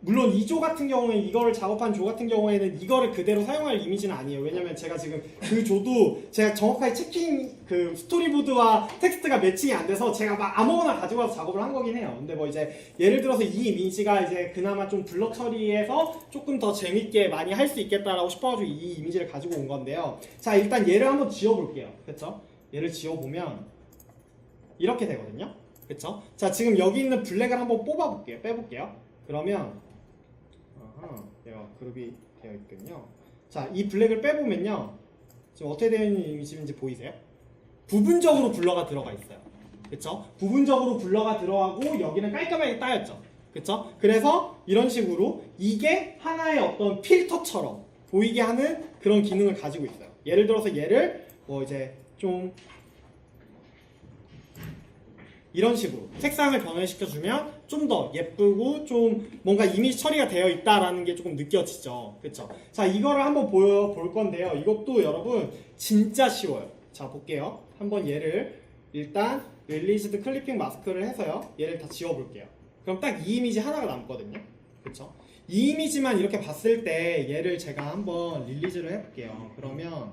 물론 이 조 같은 경우에 이거를 작업한 조 같은 경우에는 이거를 그대로 사용할 이미지는 아니에요. 왜냐면 제가 지금 그 조도 제가 정확하게 체킹 그 스토리보드와 텍스트가 매칭이 안 돼서 제가 막 아무거나 가지고 와서 작업을 한 거긴 해요. 근데 뭐 이제 예를 들어서 이 이미지가 이제 그나마 좀 블러 처리해서 조금 더 재밌게 많이 할 수 있겠다라고 싶어가지고 이 이미지를 가지고 온 건데요. 자, 일단 얘를 한번 지워볼게요. 그쵸? 얘를 지워보면 이렇게 되거든요. 그쵸? 자, 지금 여기 있는 블랙을 한번 뽑아볼게요. 빼볼게요. 그러면 얘가 그룹이 되어 있군요. 자, 이 블랙을 빼보면요. 지금 어떻게 되어 있는 이미지인지 보이세요? 부분적으로 블러가 들어가 있어요. 그쵸? 부분적으로 블러가 들어가고 여기는 깔끔하게 따였죠. 그쵸? 그래서 이런 식으로 이게 하나의 어떤 필터처럼 보이게 하는 그런 기능을 가지고 있어요. 예를 들어서 얘를 뭐 이제 좀 이런 식으로 색상을 변화시켜주면 좀 더 예쁘고 좀 뭔가 이미지 처리가 되어 있다라는 게 조금 느껴지죠. 그쵸? 자, 이거를 한번 볼 건데요. 이것도 여러분 진짜 쉬워요. 자, 볼게요. 한번 얘를 일단 릴리즈드 클리핑 마스크를 해서요. 얘를 다 지워볼게요. 그럼 딱 이 이미지 하나가 남거든요. 그쵸? 이 이미지만 이렇게 봤을 때 얘를 제가 한번 릴리즈를 해볼게요. 그러면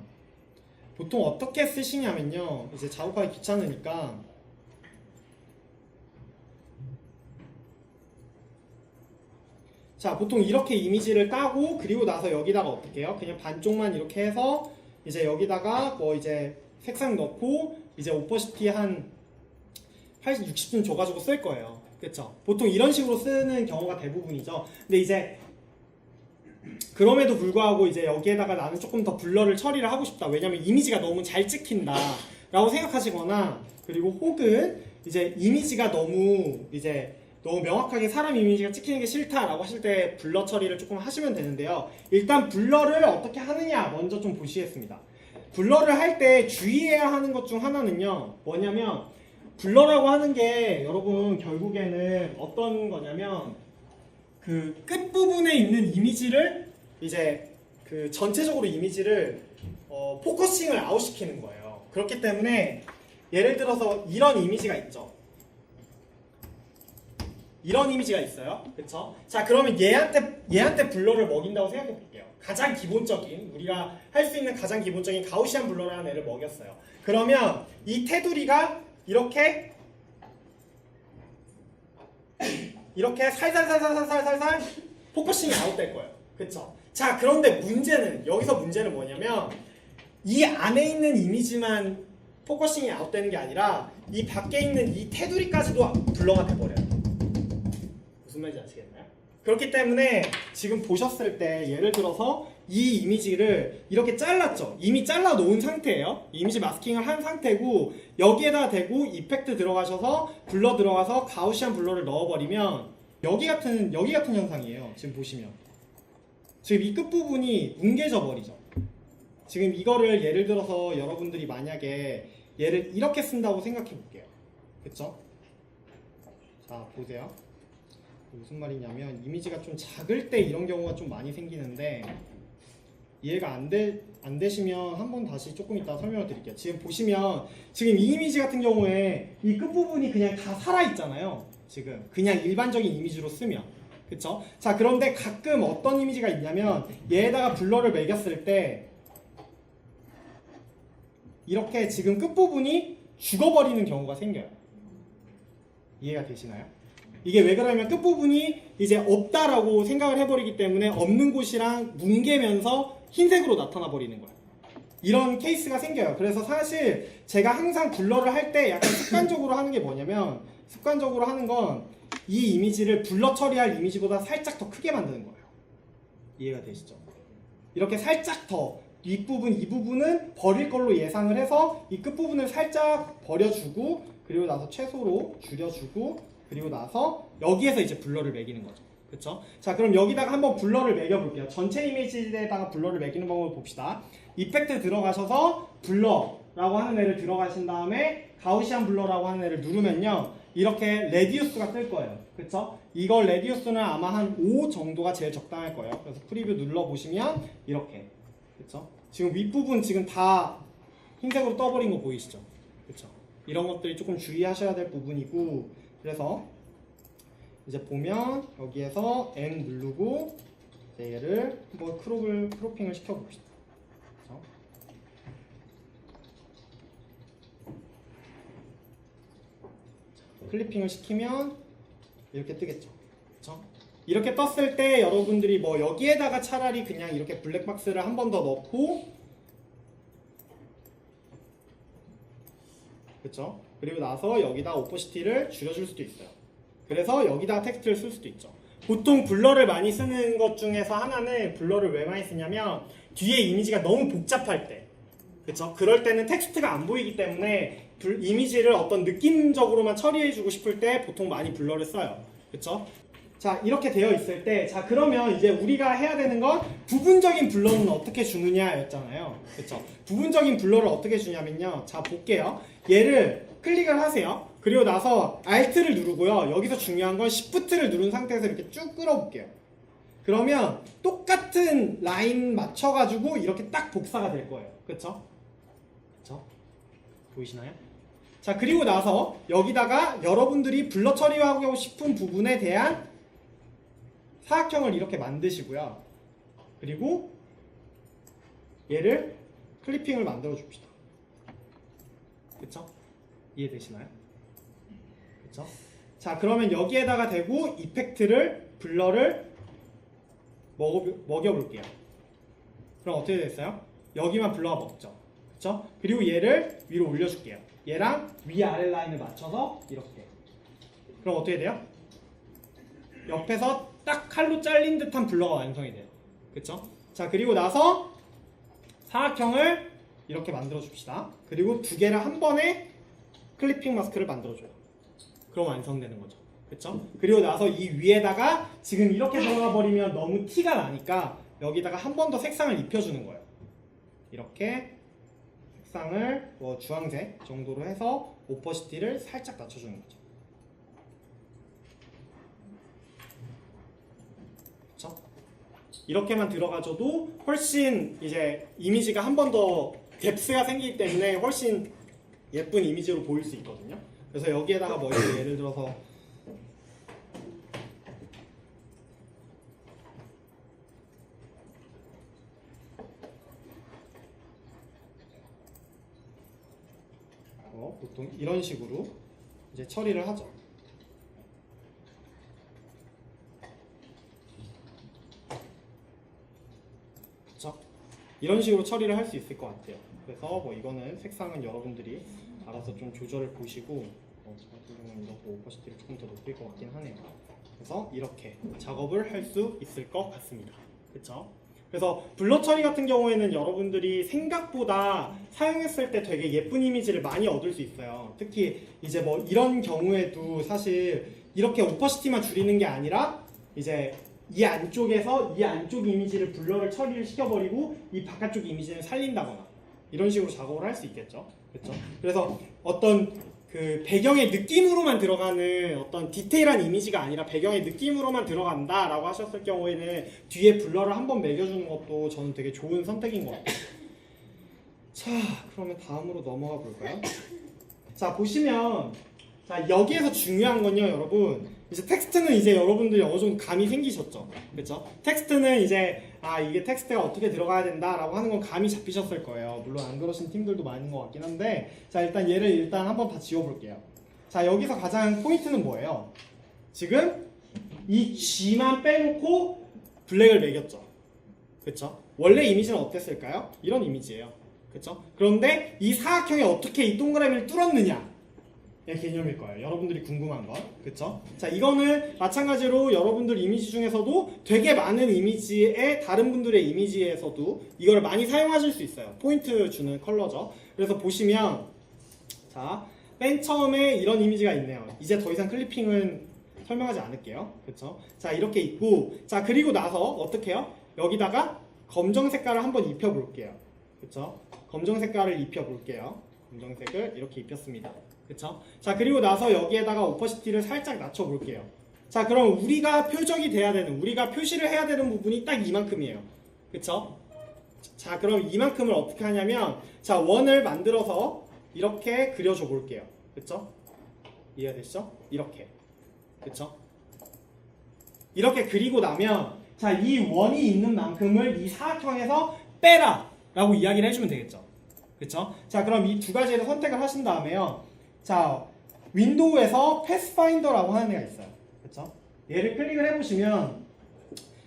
보통 어떻게 쓰시냐면요. 이제 작업하기 귀찮으니까 자, 보통 이렇게 이미지를 따고 그리고 나서 여기다가 어떻게 해요? 그냥 반쪽만 이렇게 해서 이제 여기다가 뭐 이제 색상 넣고 이제 오퍼시티 한 80, 60쯤 줘가지고 쓸 거예요. 그쵸? 보통 이런 식으로 쓰는 경우가 대부분이죠. 근데 이제 그럼에도 불구하고 이제 여기에다가 나는 조금 더 블러를 처리를 하고 싶다. 왜냐면 이미지가 너무 잘 찍힌다 라고 생각하시거나 그리고 혹은 이제 이미지가 너무 명확하게 사람 이미지가 찍히는 게 싫다라고 하실 때 블러 처리를 조금 하시면 되는데요. 일단 블러를 어떻게 하느냐 먼저 좀 보시겠습니다. 블러를 할 때 주의해야 하는 것 중 하나는요. 뭐냐면 블러라고 하는 게 여러분 결국에는 어떤 거냐면 그 끝부분에 있는 이미지를 이제 그 전체적으로 이미지를 포커싱을 아웃시키는 거예요. 그렇기 때문에 예를 들어서 이런 이미지가 있죠. 이런 이미지가 있어요. 그쵸? 자, 그러면 얘한테 블러를 먹인다고 생각해 볼게요. 가장 기본적인, 우리가 할 수 있는 가장 기본적인 가우시안 블러라는 애를 먹였어요. 그러면 이 테두리가 이렇게 살살살살살살살 포커싱이 아웃될 거예요. 그쵸? 자, 그런데 여기서 문제는 뭐냐면 이 안에 있는 이미지만 포커싱이 아웃되는 게 아니라 이 밖에 있는 이 테두리까지도 블러가 돼버려요. 무슨 말인지 아시겠나요? 그렇기 때문에 지금 보셨을 때 예를 들어서 이 이미지를 이렇게 잘랐죠. 이미 잘라 놓은 상태예요. 이미지 마스킹을 한 상태고 여기에다 대고 이펙트 들어가셔서 블러 들어가서 가우시안 블러를 넣어버리면 여기 같은 현상이에요. 지금 보시면 지금 이 끝부분이 뭉개져 버리죠. 지금 이거를 예를 들어서 여러분들이 만약에 얘를 이렇게 쓴다고 생각해 볼게요. 그쵸? 자, 보세요. 무슨 말이냐면 이미지가 좀 작을 때 이런 경우가 좀 많이 생기는데 이해가 안 되시면 한번 다시 조금 이따 설명을 드릴게요. 지금 보시면 지금 이 이미지 같은 경우에 이 끝부분이 그냥 다 살아있잖아요. 지금 그냥 일반적인 이미지로 쓰면. 그쵸? 자, 그런데 가끔 어떤 이미지가 있냐면 얘에다가 블러를 매겼을 때 이렇게 지금 끝부분이 죽어버리는 경우가 생겨요. 이해가 되시나요? 이게 왜 그러냐면 끝부분이 이제 없다라고 생각을 해버리기 때문에 없는 곳이랑 뭉개면서 흰색으로 나타나 버리는 거예요. 이런 케이스가 생겨요. 그래서 사실 제가 항상 블러를 할 때 약간 습관적으로 하는 게 뭐냐면, 습관적으로 하는 건 이 이미지를 블러 처리할 이미지보다 살짝 더 크게 만드는 거예요. 이해가 되시죠? 이렇게 살짝 더 윗부분, 이 부분은 버릴 걸로 예상을 해서 이 끝부분을 살짝 버려주고, 그리고 나서 최소로 줄여주고, 그리고 나서 여기에서 이제 블러를 매기는 거죠. 그쵸? 자, 그럼 여기다가 한번 블러를 매겨볼게요. 전체 이미지에다가 블러를 매기는 방법을 봅시다. 이펙트 들어가셔서 블러라고 하는 애를 들어가신 다음에 가우시안 블러라고 하는 애를 누르면요, 이렇게 레디우스가 뜰 거예요. 그쵸? 이걸 레디우스는 아마 한 5 정도가 제일 적당할 거예요. 그래서 프리뷰 눌러보시면 이렇게. 그쵸? 지금 윗부분 지금 다 흰색으로 떠버린 거 보이시죠? 그쵸? 이런 것들이 조금 주의하셔야 될 부분이고, 그래서 이제 보면 여기에서 N 누르고 얘를 한번 크롭핑을 시켜봅시다. 그쵸? 클리핑을 시키면 이렇게 뜨겠죠. 그쵸? 이렇게 떴을 때 여러분들이 뭐 여기에다가 차라리 그냥 이렇게 블랙박스를 한 번 더 넣고, 그쵸? 그리고 나서 여기다 오퍼시티를 줄여줄 수도 있어요. 그래서 여기다 텍스트를 쓸 수도 있죠. 보통 블러를 많이 쓰는 것 중에서 하나는, 블러를 왜 많이 쓰냐면 뒤에 이미지가 너무 복잡할 때, 그쵸? 그럴 때는 텍스트가 안 보이기 때문에 이미지를 어떤 느낌적으로만 처리해주고 싶을 때 보통 많이 블러를 써요. 그쵸? 자, 이렇게 되어 있을 때, 자, 그러면 이제 우리가 해야 되는 건 부분적인 블러는 어떻게 주느냐 였잖아요. 그쵸? 부분적인 블러를 어떻게 주냐면요, 자, 볼게요. 얘를 클릭을 하세요. 그리고 나서 Alt를 누르고요, 여기서 중요한 건 Shift를 누른 상태에서 이렇게 쭉 끌어볼게요. 그러면 똑같은 라인 맞춰가지고 이렇게 딱 복사가 될 거예요. 그쵸? 그쵸? 보이시나요? 자, 그리고 나서 여기다가 여러분들이 블러 처리하고 싶은 부분에 대한 사각형을 이렇게 만드시고요. 그리고 얘를 클리핑을 만들어 줍시다. 그쵸? 이해되시나요? 그쵸? 자, 그러면 여기에다가 대고 이펙트를, 블러를 먹여볼게요. 그럼 어떻게 됐어요? 여기만 블러가 먹죠. 그쵸? 그리고 얘를 위로 올려줄게요. 얘랑 위아래 라인을 맞춰서 이렇게. 그럼 어떻게 돼요? 옆에서 딱 칼로 잘린 듯한 블러가 완성이 돼요. 그쵸? 자, 그리고 나서 사각형을 이렇게 만들어 줍시다. 그리고 두 개를 한 번에 클리핑 마스크를 만들어줘요. 그럼 완성되는 거죠. 그쵸? 그리고 나서 이 위에다가 지금 이렇게 들어가 버리면 너무 티가 나니까 여기다가 한 번 더 색상을 입혀주는 거예요. 이렇게 색상을 뭐 주황색 정도로 해서 오퍼시티를 살짝 낮춰주는 거죠. 그쵸? 이렇게만 들어가줘도 훨씬 이제 이미지가 한 번 더 뎁스가 생기기 때문에 훨씬 예쁜 이미지로 보일 수 있거든요. 그래서 여기에다가 뭐 예를 들어서 보통 이런 식으로 이제 처리를 하죠. 그쵸? 이런 식으로 처리를 할 수 있을 것 같아요. 그래서 뭐 이거는 색상은 여러분들이 알아서 좀 조절을 보시고, 저 같은 경우는 이렇게 오퍼시티를 조금 더 높일 것 같긴 하네요. 그래서 이렇게 작업을 할 수 있을 것 같습니다. 그쵸? 그래서 블러 처리 같은 경우에는 여러분들이 생각보다 사용했을 때 되게 예쁜 이미지를 많이 얻을 수 있어요. 특히 이제 뭐 이런 경우에도 사실 이렇게 오퍼시티만 줄이는 게 아니라 이제 이 안쪽에서 이 안쪽 이미지를 블러를 처리를 시켜버리고 이 바깥쪽 이미지는 살린다거나 이런 식으로 작업을 할 수 있겠죠. 그렇죠? 그래서 어떤 그 배경의 느낌으로만 들어가는 어떤 디테일한 이미지가 아니라 배경의 느낌으로만 들어간다라고 하셨을 경우에는 뒤에 블러를 한번 매겨주는 것도 저는 되게 좋은 선택인 것 같아요. 자, 그러면 다음으로 넘어가 볼까요? 자, 보시면 자, 여기에서 중요한 건요, 여러분. 이제 텍스트는 이제 여러분들이 어느 정도 감이 생기셨죠? 그렇죠? 텍스트는 이제 이게 텍스트가 어떻게 들어가야 된다라고 하는 건 감이 잡히셨을 거예요. 물론 안 그러신 팀들도 많은 것 같긴 한데, 자, 일단 얘를 한번 다 지워볼게요. 자, 여기서 가장 포인트는 뭐예요? 지금 이 G만 빼놓고 블랙을 매겼죠. 그렇죠? 원래 이미지는 어땠을까요? 이런 이미지예요. 그렇죠? 그런데 이 사각형이 어떻게 이 동그라미를 뚫었느냐? 개념일 거예요. 여러분들이 궁금한 건. 그쵸? 자, 이거는 마찬가지로 여러분들 이미지 중에서도 되게 많은 이미지에 다른 분들의 이미지에서도 이걸 많이 사용하실 수 있어요. 포인트 주는 컬러죠. 그래서 보시면 자, 맨 처음에 이런 이미지가 있네요. 이제 더 이상 클리핑은 설명하지 않을게요. 그쵸? 자, 이렇게 있고 자, 그리고 나서 어떻게 해요? 여기다가 검정 색깔을 한번 입혀 볼게요. 그쵸? 검정 색깔을 입혀 볼게요. 검정색을 이렇게 입혔습니다. 그쵸? 자, 그리고 나서 여기에다가 오퍼시티를 살짝 낮춰 볼게요. 자, 그럼 우리가 표적이 돼야 되는, 우리가 표시를 해야 되는 부분이 딱 이만큼이에요. 그쵸? 자, 그럼 이만큼을 어떻게 하냐면, 자, 원을 만들어서 이렇게 그려줘 볼게요. 그쵸? 이해가 되시죠? 이렇게. 그쵸? 이렇게 그리고 나면, 자, 이 원이 있는 만큼을 이 사각형에서 빼라! 라고 이야기를 해주면 되겠죠. 그쵸? 자, 그럼 이 두 가지를 선택을 하신 다음에요. 자, 윈도우에서 패스파인더라고 하는 애가 있어요. 그쵸? 얘를 클릭을 해보시면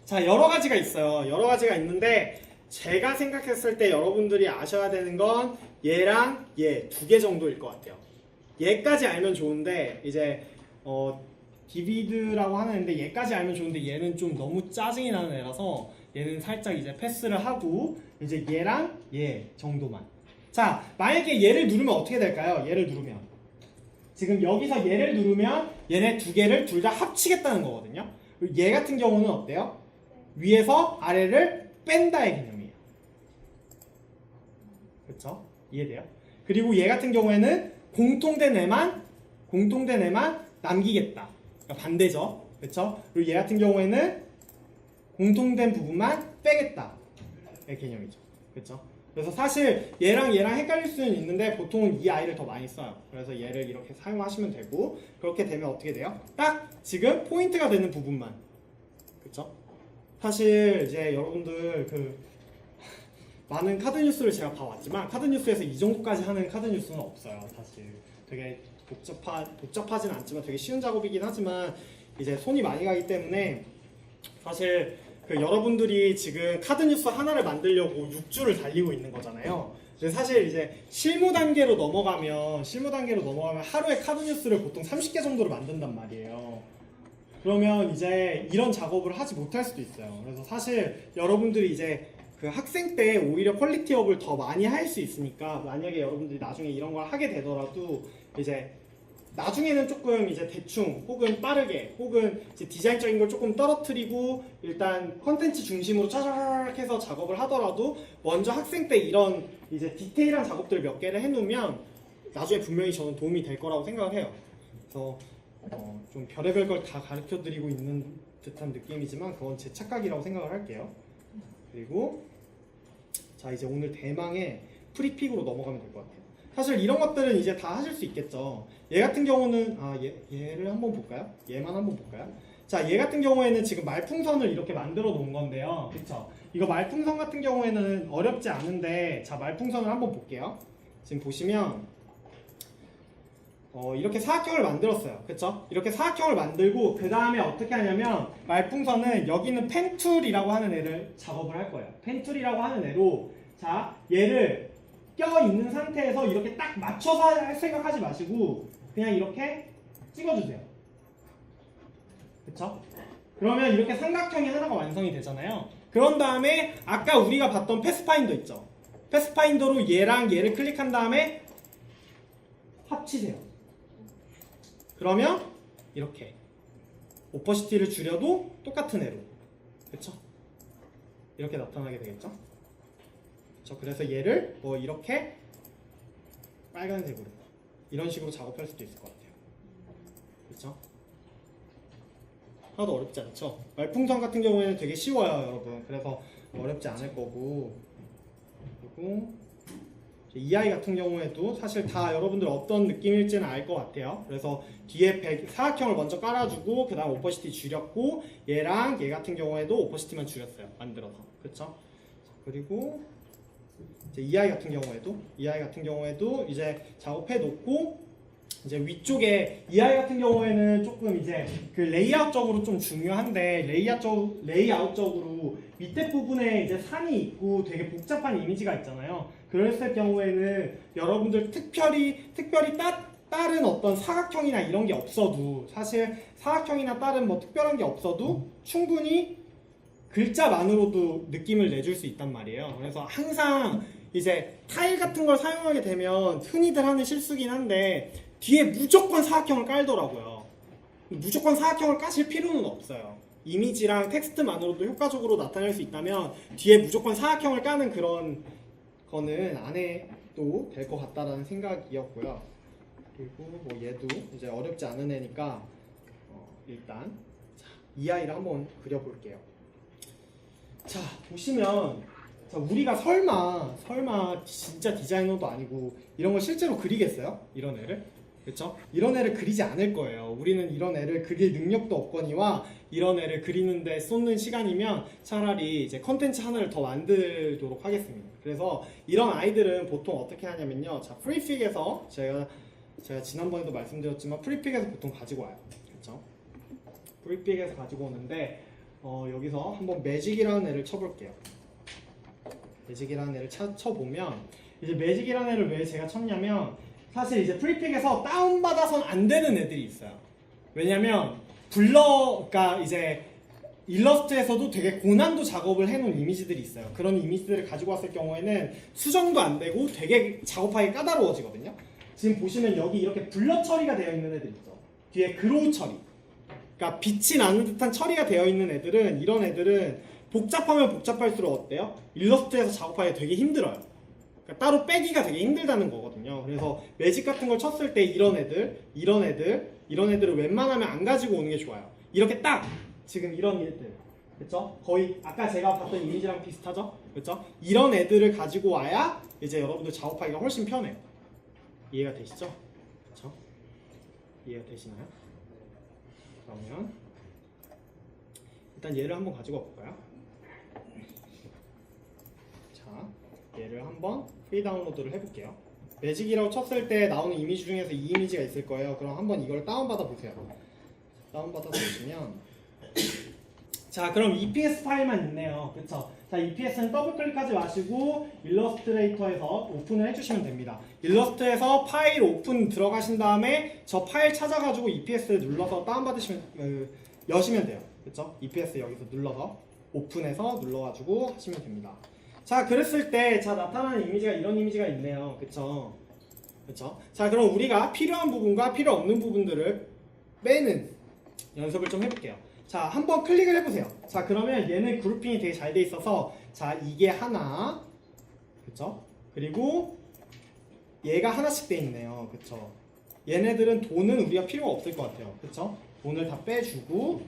자, 여러 가지가 있어요. 여러 가지가 있는데 제가 생각했을 때 여러분들이 아셔야 되는 건 얘랑 얘 두 개 정도일 것 같아요. 얘까지 알면 좋은데 이제 디비드라고 하는 애인데 얘까지 알면 좋은데 얘는 좀 너무 짜증이 나는 애라서 얘는 살짝 이제 패스를 하고 이제 얘랑 얘 정도만. 자, 만약에 얘를 누르면 어떻게 될까요? 얘를 누르면 지금 여기서 얘를 누르면 얘네 두 개를 둘 다 합치겠다는 거거든요. 얘 같은 경우는 어때요? 위에서 아래를 뺀다의 개념이에요. 그렇죠? 이해돼요? 그리고 얘 같은 경우에는 공통된 애만 남기겠다. 그러니까 반대죠. 그렇죠? 그리고 얘 같은 경우에는 공통된 부분만 빼겠다의 개념이죠. 그렇죠? 그래서 사실 얘랑 헷갈릴 수는 있는데 보통은 이 아이를 더 많이 써요. 그래서 얘를 이렇게 사용하시면 되고 그렇게 되면 어떻게 돼요? 딱 지금 포인트가 되는 부분만. 그쵸? 사실 이제 여러분들 많은 카드 뉴스를 제가 봐왔지만 카드 뉴스에서 이 정도까지 하는 카드 뉴스는 없어요. 사실 되게 복잡하진 않지만 되게 쉬운 작업이긴 하지만 이제 손이 많이 가기 때문에 사실 여러분들이 지금 카드 뉴스 하나를 만들려고 6주를 달리고 있는 거잖아요. 근데 사실 이제 실무 단계로 넘어가면 하루에 카드 뉴스를 보통 30개 정도를 만든단 말이에요. 그러면 이제 이런 작업을 하지 못할 수도 있어요. 그래서 사실 여러분들이 이제 학생 때 오히려 퀄리티업을 더 많이 할 수 있으니까 만약에 여러분들이 나중에 이런 걸 하게 되더라도 이제 나중에는 조금 이제 대충 혹은 빠르게 혹은 이제 디자인적인 걸 조금 떨어뜨리고 일단 컨텐츠 중심으로 짜자락 해서 작업을 하더라도 먼저 학생 때 이런 이제 디테일한 작업들 몇 개를 해놓으면 나중에 분명히 저는 도움이 될 거라고 생각을 해요. 그래서 좀 별의별 걸 다 가르쳐 드리고 있는 듯한 느낌이지만 그건 제 착각이라고 생각을 할게요. 그리고 자, 이제 오늘 대망의 프리픽으로 넘어가면 될 것 같아요. 사실 이런 것들은 이제 다 하실 수 있겠죠. 얘 같은 경우는 얘를 한번 볼까요? 얘만 한번 볼까요? 자, 얘 같은 경우에는 지금 말풍선을 이렇게 만들어 놓은 건데요. 그쵸? 이거 말풍선 같은 경우에는 어렵지 않은데 자, 말풍선을 한번 볼게요. 지금 보시면 이렇게 사각형을 만들었어요. 그쵸? 이렇게 사각형을 만들고 그 다음에 어떻게 하냐면 말풍선은 여기는 펜툴이라고 하는 애를 작업을 할 거예요. 펜툴이라고 하는 애로 자, 얘를 껴있는 상태에서 이렇게 딱 맞춰서 할 생각하지 마시고 그냥 이렇게 찍어주세요. 그쵸? 그러면 이렇게 삼각형이 하나가 완성이 되잖아요. 그런 다음에 아까 우리가 봤던 패스파인더 있죠? 패스파인더로 얘랑 얘를 클릭한 다음에 합치세요. 그러면 이렇게 오퍼시티를 줄여도 똑같은 애로, 그쵸? 이렇게 나타나게 되겠죠? 그래서 얘를 이렇게 빨간색으로 이런 식으로 작업할 수도 있을 것 같아요. 그렇죠? 하나도 어렵지 않죠? 말풍선 같은 경우에는 되게 쉬워요, 여러분. 그래서 어렵지 않을 거고, 그리고 이 아이 같은 경우에도 사실 다 여러분들 어떤 느낌일지는 알 것 같아요. 그래서 뒤에 사각형을 먼저 깔아주고 그 다음 오퍼시티 줄였고 얘랑 얘 같은 경우에도 오퍼시티만 줄였어요. 만들어서. 그쵸? 그리고 이제 이 아이 같은 경우에도 이제 작업해 놓고 이제 위쪽에 이 아이 같은 경우에는 조금 이제 그 레이아웃적으로 좀 중요한데 레이아웃적으로 밑에 부분에 이제 산이 있고 되게 복잡한 이미지가 있잖아요. 그랬을 경우에는 여러분들 특별히 다른 어떤 사각형이나 이런 게 없어도 사실 사각형이나 다른 뭐 특별한 게 없어도 충분히 글자만으로도 느낌을 내줄 수 있단 말이에요. 그래서 항상 이제 타일 같은 걸 사용하게 되면 흔히들 하는 실수긴 한데 뒤에 무조건 사각형을 깔더라고요. 무조건 사각형을 까실 필요는 없어요. 이미지랑 텍스트만으로도 효과적으로 나타낼 수 있다면 뒤에 무조건 사각형을 까는 그런 거는 안 해도 될 것 같다라는 생각이었고요. 그리고 뭐 얘도 이제 어렵지 않은 애니까 일단 이 아이를 한번 그려볼게요. 자, 보시면 자, 우리가 설마 진짜 디자이너도 아니고 이런 걸 실제로 그리겠어요? 이런 애를? 그렇죠? 이런 애를 그리지 않을 거예요. 우리는 이런 애를 그릴 능력도 없거니와 이런 애를 그리는데 쏟는 시간이면 차라리 이제 컨텐츠 하나를 더 만들도록 하겠습니다. 그래서 이런 아이들은 보통 어떻게 하냐면요. 자, 프리픽에서 제가 지난번에도 말씀드렸지만 프리픽에서 보통 가지고 와요. 그렇죠? 프리픽에서 가지고 오는데 여기서 한번 매직이라는 애를 쳐볼게요. 매직이라는 애를 쳐보면 이제 매직이라는 애를 왜 제가 쳤냐면 사실 이제 프리픽에서 다운받아선 안 되는 애들이 있어요. 왜냐면 그러니까 이제 일러스트에서도 되게 고난도 작업을 해놓은 이미지들이 있어요. 그런 이미지들을 가지고 왔을 경우에는 수정도 안 되고 되게 작업하기 까다로워지거든요. 지금 보시면 여기 이렇게 블러 처리가 되어 있는 애들 있죠. 뒤에 그로우 처리. 그러니까 빛이 나는 듯한 처리가 되어 있는 애들은 이런 애들은 복잡하면 복잡할수록 어때요? 일러스트에서 작업하기 되게 힘들어요. 그러니까 따로 빼기가 되게 힘들다는 거거든요. 그래서 매직 같은 걸 쳤을 때 이런 애들을 웬만하면 안 가지고 오는 게 좋아요. 이렇게 딱 지금 이런 애들, 그렇죠? 거의 아까 제가 봤던 이미지랑 비슷하죠? 그렇죠? 이런 애들을 가지고 와야 이제 여러분들 작업하기가 훨씬 편해요. 이해가 되시죠? 그렇죠? 이해가 되시나요? 그러면 일단 얘를 한번 가지고 와볼까요? 자, 얘를 한번 프리 다운로드를 해볼게요. 매직이라고 쳤을 때 나오는 이미지 중에서 이 이미지가 있을 거예요. 그럼 한번 이걸 다운받아 보세요. 다운받아서 보시면 자, 그럼 EPS 파일만 있네요. 그쵸? 자, EPS는 더블 클릭하지 마시고 일러스트레이터에서 오픈을 해주시면 됩니다. 일러스트에서 파일 오픈 들어가신 다음에 저 파일 찾아가지고 EPS를 눌러서 다운받으시면 여시면 돼요. 그쵸? EPS 여기서 눌러서 오픈해서 눌러가지고 하시면 됩니다. 자, 그랬을 때 자, 나타나는 이미지가 이런 이미지가 있네요. 그쵸? 그쵸? 자, 그럼 우리가 필요한 부분과 필요 없는 부분들을 빼는 연습을 좀 해볼게요. 자, 한번 클릭을 해보세요. 자, 그러면 얘는 그룹핑이 되게 잘 돼 있어서 자, 이게 하나, 그쵸? 그리고 얘가 하나씩 돼 있네요. 그쵸? 얘네들은 돈은 우리가 필요가 없을 것 같아요. 그쵸? 돈을 다 빼주고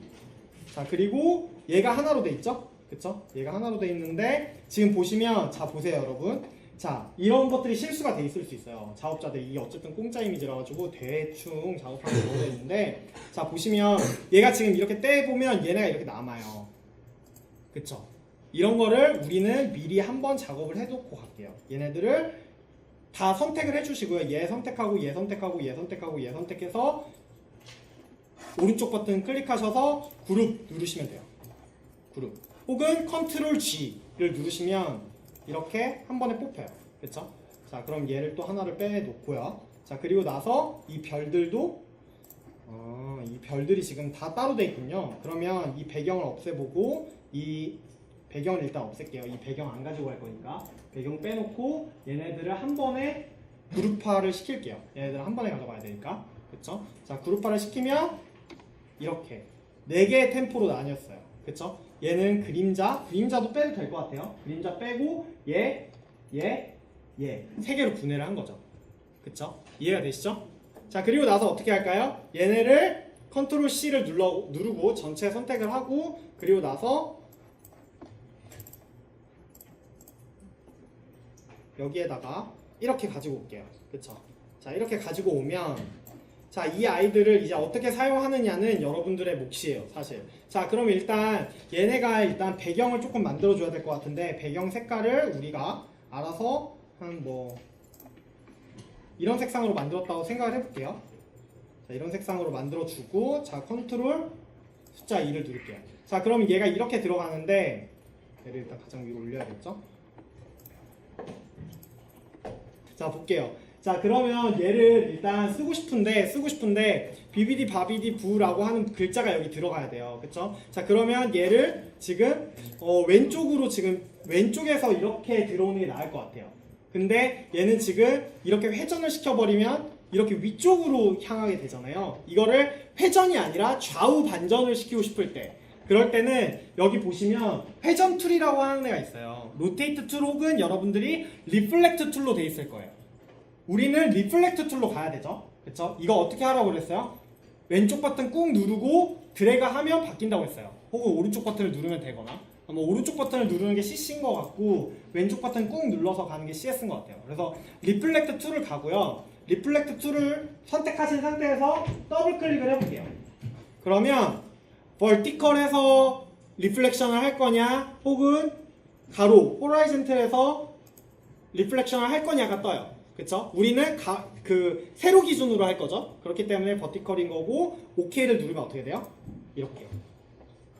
자, 그리고 얘가 하나로 돼 있죠? 그쵸? 얘가 하나로 돼 있는데 지금 보시면 자, 보세요 여러분. 자, 이런 것들이 실수가 돼 있을 수 있어요. 작업자들이 이게 어쨌든 공짜 이미지라 가지고 대충 작업하는 거가 있는데 자, 보시면 얘가 지금 이렇게 떼보면 얘네가 이렇게 남아요. 그쵸? 이런 거를 우리는 미리 한번 작업을 해놓고 갈게요. 얘네들을 다 선택을 해주시고요. 얘 선택하고 얘 선택하고 얘 선택하고 얘 선택해서 오른쪽 버튼 클릭하셔서 그룹 누르시면 돼요. 그룹 혹은 컨트롤 G를 누르시면 이렇게 한 번에 뽑혀요. 그쵸? 자, 그럼 얘를 또 하나를 빼놓고요. 자, 그리고 나서 이 별들도 이 별들이 지금 다 따로 돼 있군요. 그러면 이 배경을 없애보고 이 배경을 일단 없앨게요. 이 배경 안 가지고 갈 거니까 배경 빼놓고 얘네들을 한 번에 그룹화를 시킬게요. 얘네들을 한 번에 가져가야 되니까. 그쵸? 자, 그룹화를 시키면 이렇게 4개의 템포로 나뉘었어요. 그쵸? 얘는 그림자도 빼도 될 것 같아요. 그림자 빼고 얘 3개로 분해를 한 거죠. 그쵸? 이해가 되시죠? 자, 그리고 나서 어떻게 할까요? 얘네를 컨트롤 C를 누르고 전체 선택을 하고 그리고 나서 여기에다가 이렇게 가지고 올게요. 그쵸? 자, 이렇게 가지고 오면 자, 이 아이들을 이제 어떻게 사용하느냐는 여러분들의 몫이에요, 사실. 자, 그럼 일단 얘네가 일단 배경을 조금 만들어줘야 될 것 같은데 배경 색깔을 우리가 알아서 한 뭐 이런 색상으로 만들었다고 생각을 해볼게요. 자, 이런 색상으로 만들어주고 자, 컨트롤 숫자 2를 누를게요. 자, 그럼 얘가 이렇게 들어가는데 얘를 일단 가장 위로 올려야겠죠? 자, 볼게요. 자, 그러면 얘를 일단 쓰고 싶은데 비비디 바비디 부라고 하는 글자가 여기 들어가야 돼요. 그쵸? 자, 그러면 얘를 지금 왼쪽으로 지금 왼쪽에서 이렇게 들어오는 게 나을 것 같아요. 근데 얘는 지금 이렇게 회전을 시켜버리면 이렇게 위쪽으로 향하게 되잖아요. 이거를 회전이 아니라 좌우 반전을 시키고 싶을 때 그럴 때는 여기 보시면 회전 툴이라고 하는 애가 있어요. 로테이트 툴 혹은 여러분들이 리플렉트 툴로 돼 있을 거예요. 우리는 리플렉트 툴로 가야 되죠. 그쵸? 이거 어떻게 하라고 그랬어요? 왼쪽 버튼 꾹 누르고 드래그 하면 바뀐다고 했어요. 혹은 오른쪽 버튼을 누르면 되거나 뭐 오른쪽 버튼을 누르는 게 CC인 것 같고 왼쪽 버튼 꾹 눌러서 가는 게 CS인 것 같아요. 그래서 리플렉트 툴을 가고요. 리플렉트 툴을 선택하신 상태에서 더블 클릭을 해볼게요. 그러면 버티컬에서 리플렉션을 할 거냐 혹은 가로 호라이즌틀에서 리플렉션을 할 거냐가 떠요. 그쵸? 우리는 그 세로 기준으로 할 거죠. 그렇기 때문에 버티컬인 거고 OK를 누르면 어떻게 돼요? 이렇게요.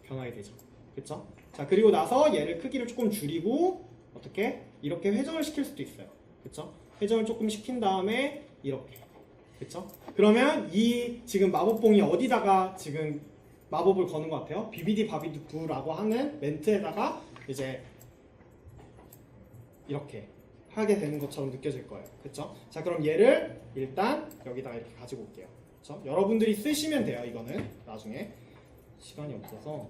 변하게 되죠. 그쵸? 자, 그리고 나서 얘를 크기를 조금 줄이고 어떻게? 이렇게 회전을 시킬 수도 있어요. 그쵸? 회전을 조금 시킨 다음에 이렇게. 그쵸? 그러면 이 지금 마법봉이 어디다가 지금 마법을 거는 것 같아요? 비비디 바비디 부라고 하는 멘트에다가 이제 이렇게 하게 되는 것처럼 느껴질 거예요. 그쵸? 자, 그럼 얘를 일단 여기다가 이렇게 가지고 올게요. 그쵸? 여러분들이 쓰시면 돼요. 이거는 나중에 시간이 없어서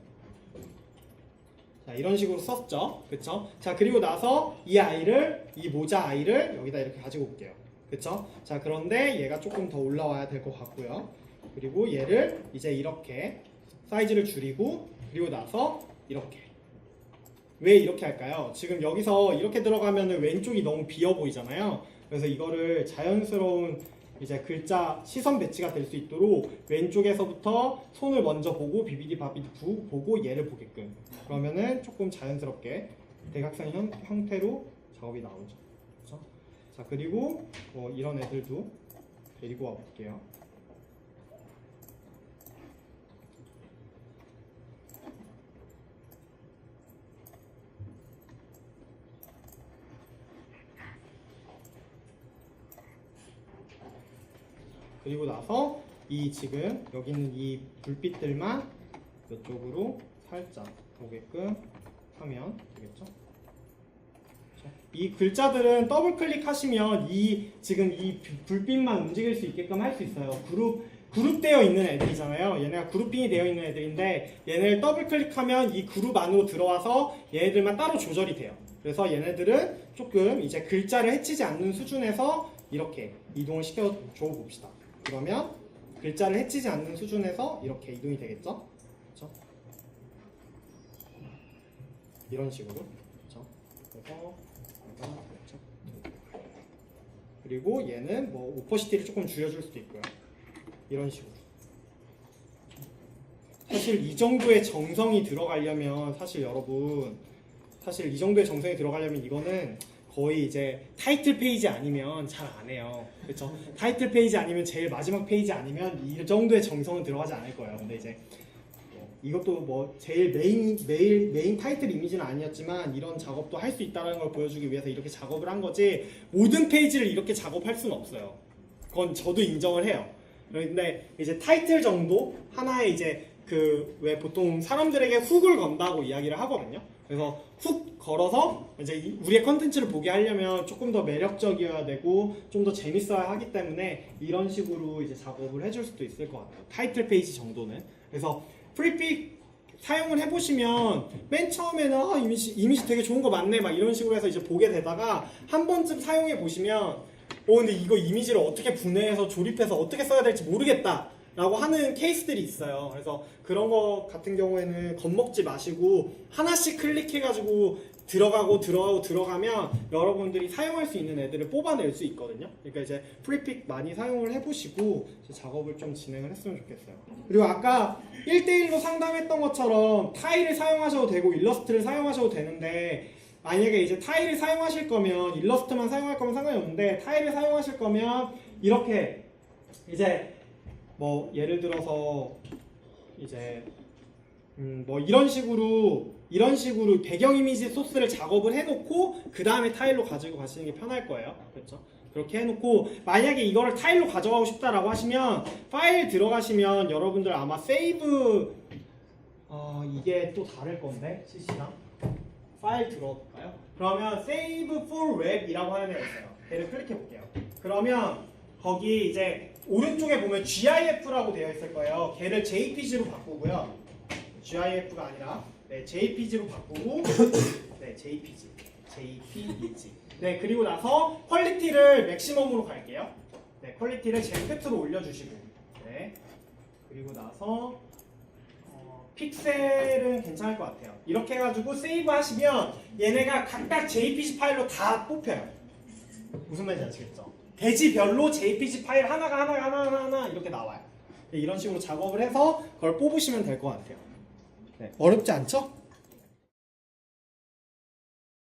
자, 이런 식으로 썼죠. 그쵸? 자, 그리고 나서 이 모자 아이를 여기다 이렇게 가지고 올게요. 그쵸? 자, 그런데 얘가 조금 더 올라와야 될 것 같고요. 그리고 얘를 이제 이렇게 사이즈를 줄이고 그리고 나서 이렇게 왜 이렇게 할까요? 지금 여기서 이렇게 들어가면 왼쪽이 너무 비어 보이잖아요. 그래서 이거를 자연스러운 이제 글자 시선 배치가 될 수 있도록 왼쪽에서부터 손을 먼저 보고 비비디 바비디 부 보고 얘를 보게끔 그러면은 조금 자연스럽게 대각선 형태로 작업이 나오죠. 그렇죠? 자, 그리고 이런 애들도 데리고 와 볼게요. 그리고 나서 이 지금 여기 있는 이 불빛들만 이쪽으로 살짝 오게끔 하면 되겠죠? 이 글자들은 더블 클릭하시면 지금 이 불빛만 움직일 수 있게끔 할 수 있어요. 그룹되어 있는 애들이잖아요. 얘네가 그룹핑이 되어 있는 애들인데 얘네를 더블 클릭하면 이 그룹 안으로 들어와서 얘네들만 따로 조절이 돼요. 그래서 얘네들은 조금 이제 글자를 해치지 않는 수준에서 이렇게 이동을 시켜줘 봅시다. 그러면 글자를 해치지 않는 수준에서 이렇게 이동이 되겠죠? 그렇죠? 이런 식으로. 그렇죠? 그래서 그렇죠? 그리고 얘는 뭐 오퍼시티를 조금 줄여줄 수도 있고요. 이런 식으로. 사실 이 정도의 정성이 들어가려면 사실 이 정도의 정성이 들어가려면 이거는 거의 이제 타이틀 페이지 아니면 잘 안 해요. 그렇죠? 타이틀 페이지 아니면 제일 마지막 페이지 아니면 이 정도의 정성은 들어가지 않을 거예요. 근데 이제 이것도 뭐 제일 메인 타이틀 이미지는 아니었지만 이런 작업도 할 수 있다는 걸 보여주기 위해서 이렇게 작업을 한 거지 모든 페이지를 이렇게 작업할 수는 없어요. 그건 저도 인정을 해요. 근데 이제 타이틀 정도 하나의 이제 왜 보통 사람들에게 훅을 건다고 이야기를 하거든요. 그래서 훅 걸어서 이제 우리의 컨텐츠를 보게 하려면 조금 더 매력적이어야 되고 좀 더 재밌어야 하기 때문에 이런 식으로 이제 작업을 해줄 수도 있을 것 같아요. 타이틀 페이지 정도는. 그래서 프리픽 사용을 해보시면 맨 처음에는 이미지 되게 좋은 거 많네 막 이런 식으로 해서 이제 보게 되다가 한 번쯤 사용해 보시면 근데 이거 이미지를 어떻게 분해해서 조립해서 어떻게 써야 될지 모르겠다 라고 하는 케이스들이 있어요. 그래서 그런 거 같은 경우에는 겁먹지 마시고 하나씩 클릭해가지고 들어가면 여러분들이 사용할 수 있는 애들을 뽑아낼 수 있거든요. 그러니까 이제 프리픽 많이 사용을 해보시고 작업을 좀 진행을 했으면 좋겠어요. 그리고 아까 1대1로 상담했던 것처럼 타일을 사용하셔도 되고 일러스트를 사용하셔도 되는데 만약에 이제 타일을 사용하실 거면 일러스트만 사용할 거면 상관이 없는데 타일을 사용하실 거면 이렇게 이제 뭐 예를 들어서 이제 뭐 이런 식으로 배경 이미지 소스를 작업을 해놓고 그 다음에 타일로 가지고 가시는 게 편할 거예요. 그렇죠? 그렇게 해놓고 만약에 이거를 타일로 가져가고 싶다라고 하시면 파일 들어가시면 여러분들 아마 세이브 이게 또 다를 건데 CC랑 파일 들어볼까요? 그러면 Save for Web이라고 하는 애가 있어요. 얘를 클릭해 볼게요. 그러면 거기 이제 오른쪽에 보면 GIF라고 되어 있을 거예요. 걔를 JPG로 바꾸고요. GIF가 아니라 JPG로 바꾸고 JPG. 네, 그리고 나서 퀄리티를 맥시멈으로 갈게요. 네, 퀄리티를 Z8로 올려주시고 그리고 나서 픽셀은 괜찮을 것 같아요. 이렇게 해가지고 세이브 하시면 얘네가 각각 JPG 파일로 다 뽑혀요. 무슨 말인지 아시겠죠? 대지별로 JPG 파일 하나 이렇게 나와요. 이런 식으로 작업을 해서 그걸 뽑으시면 될 것 같아요. 어렵지 않죠?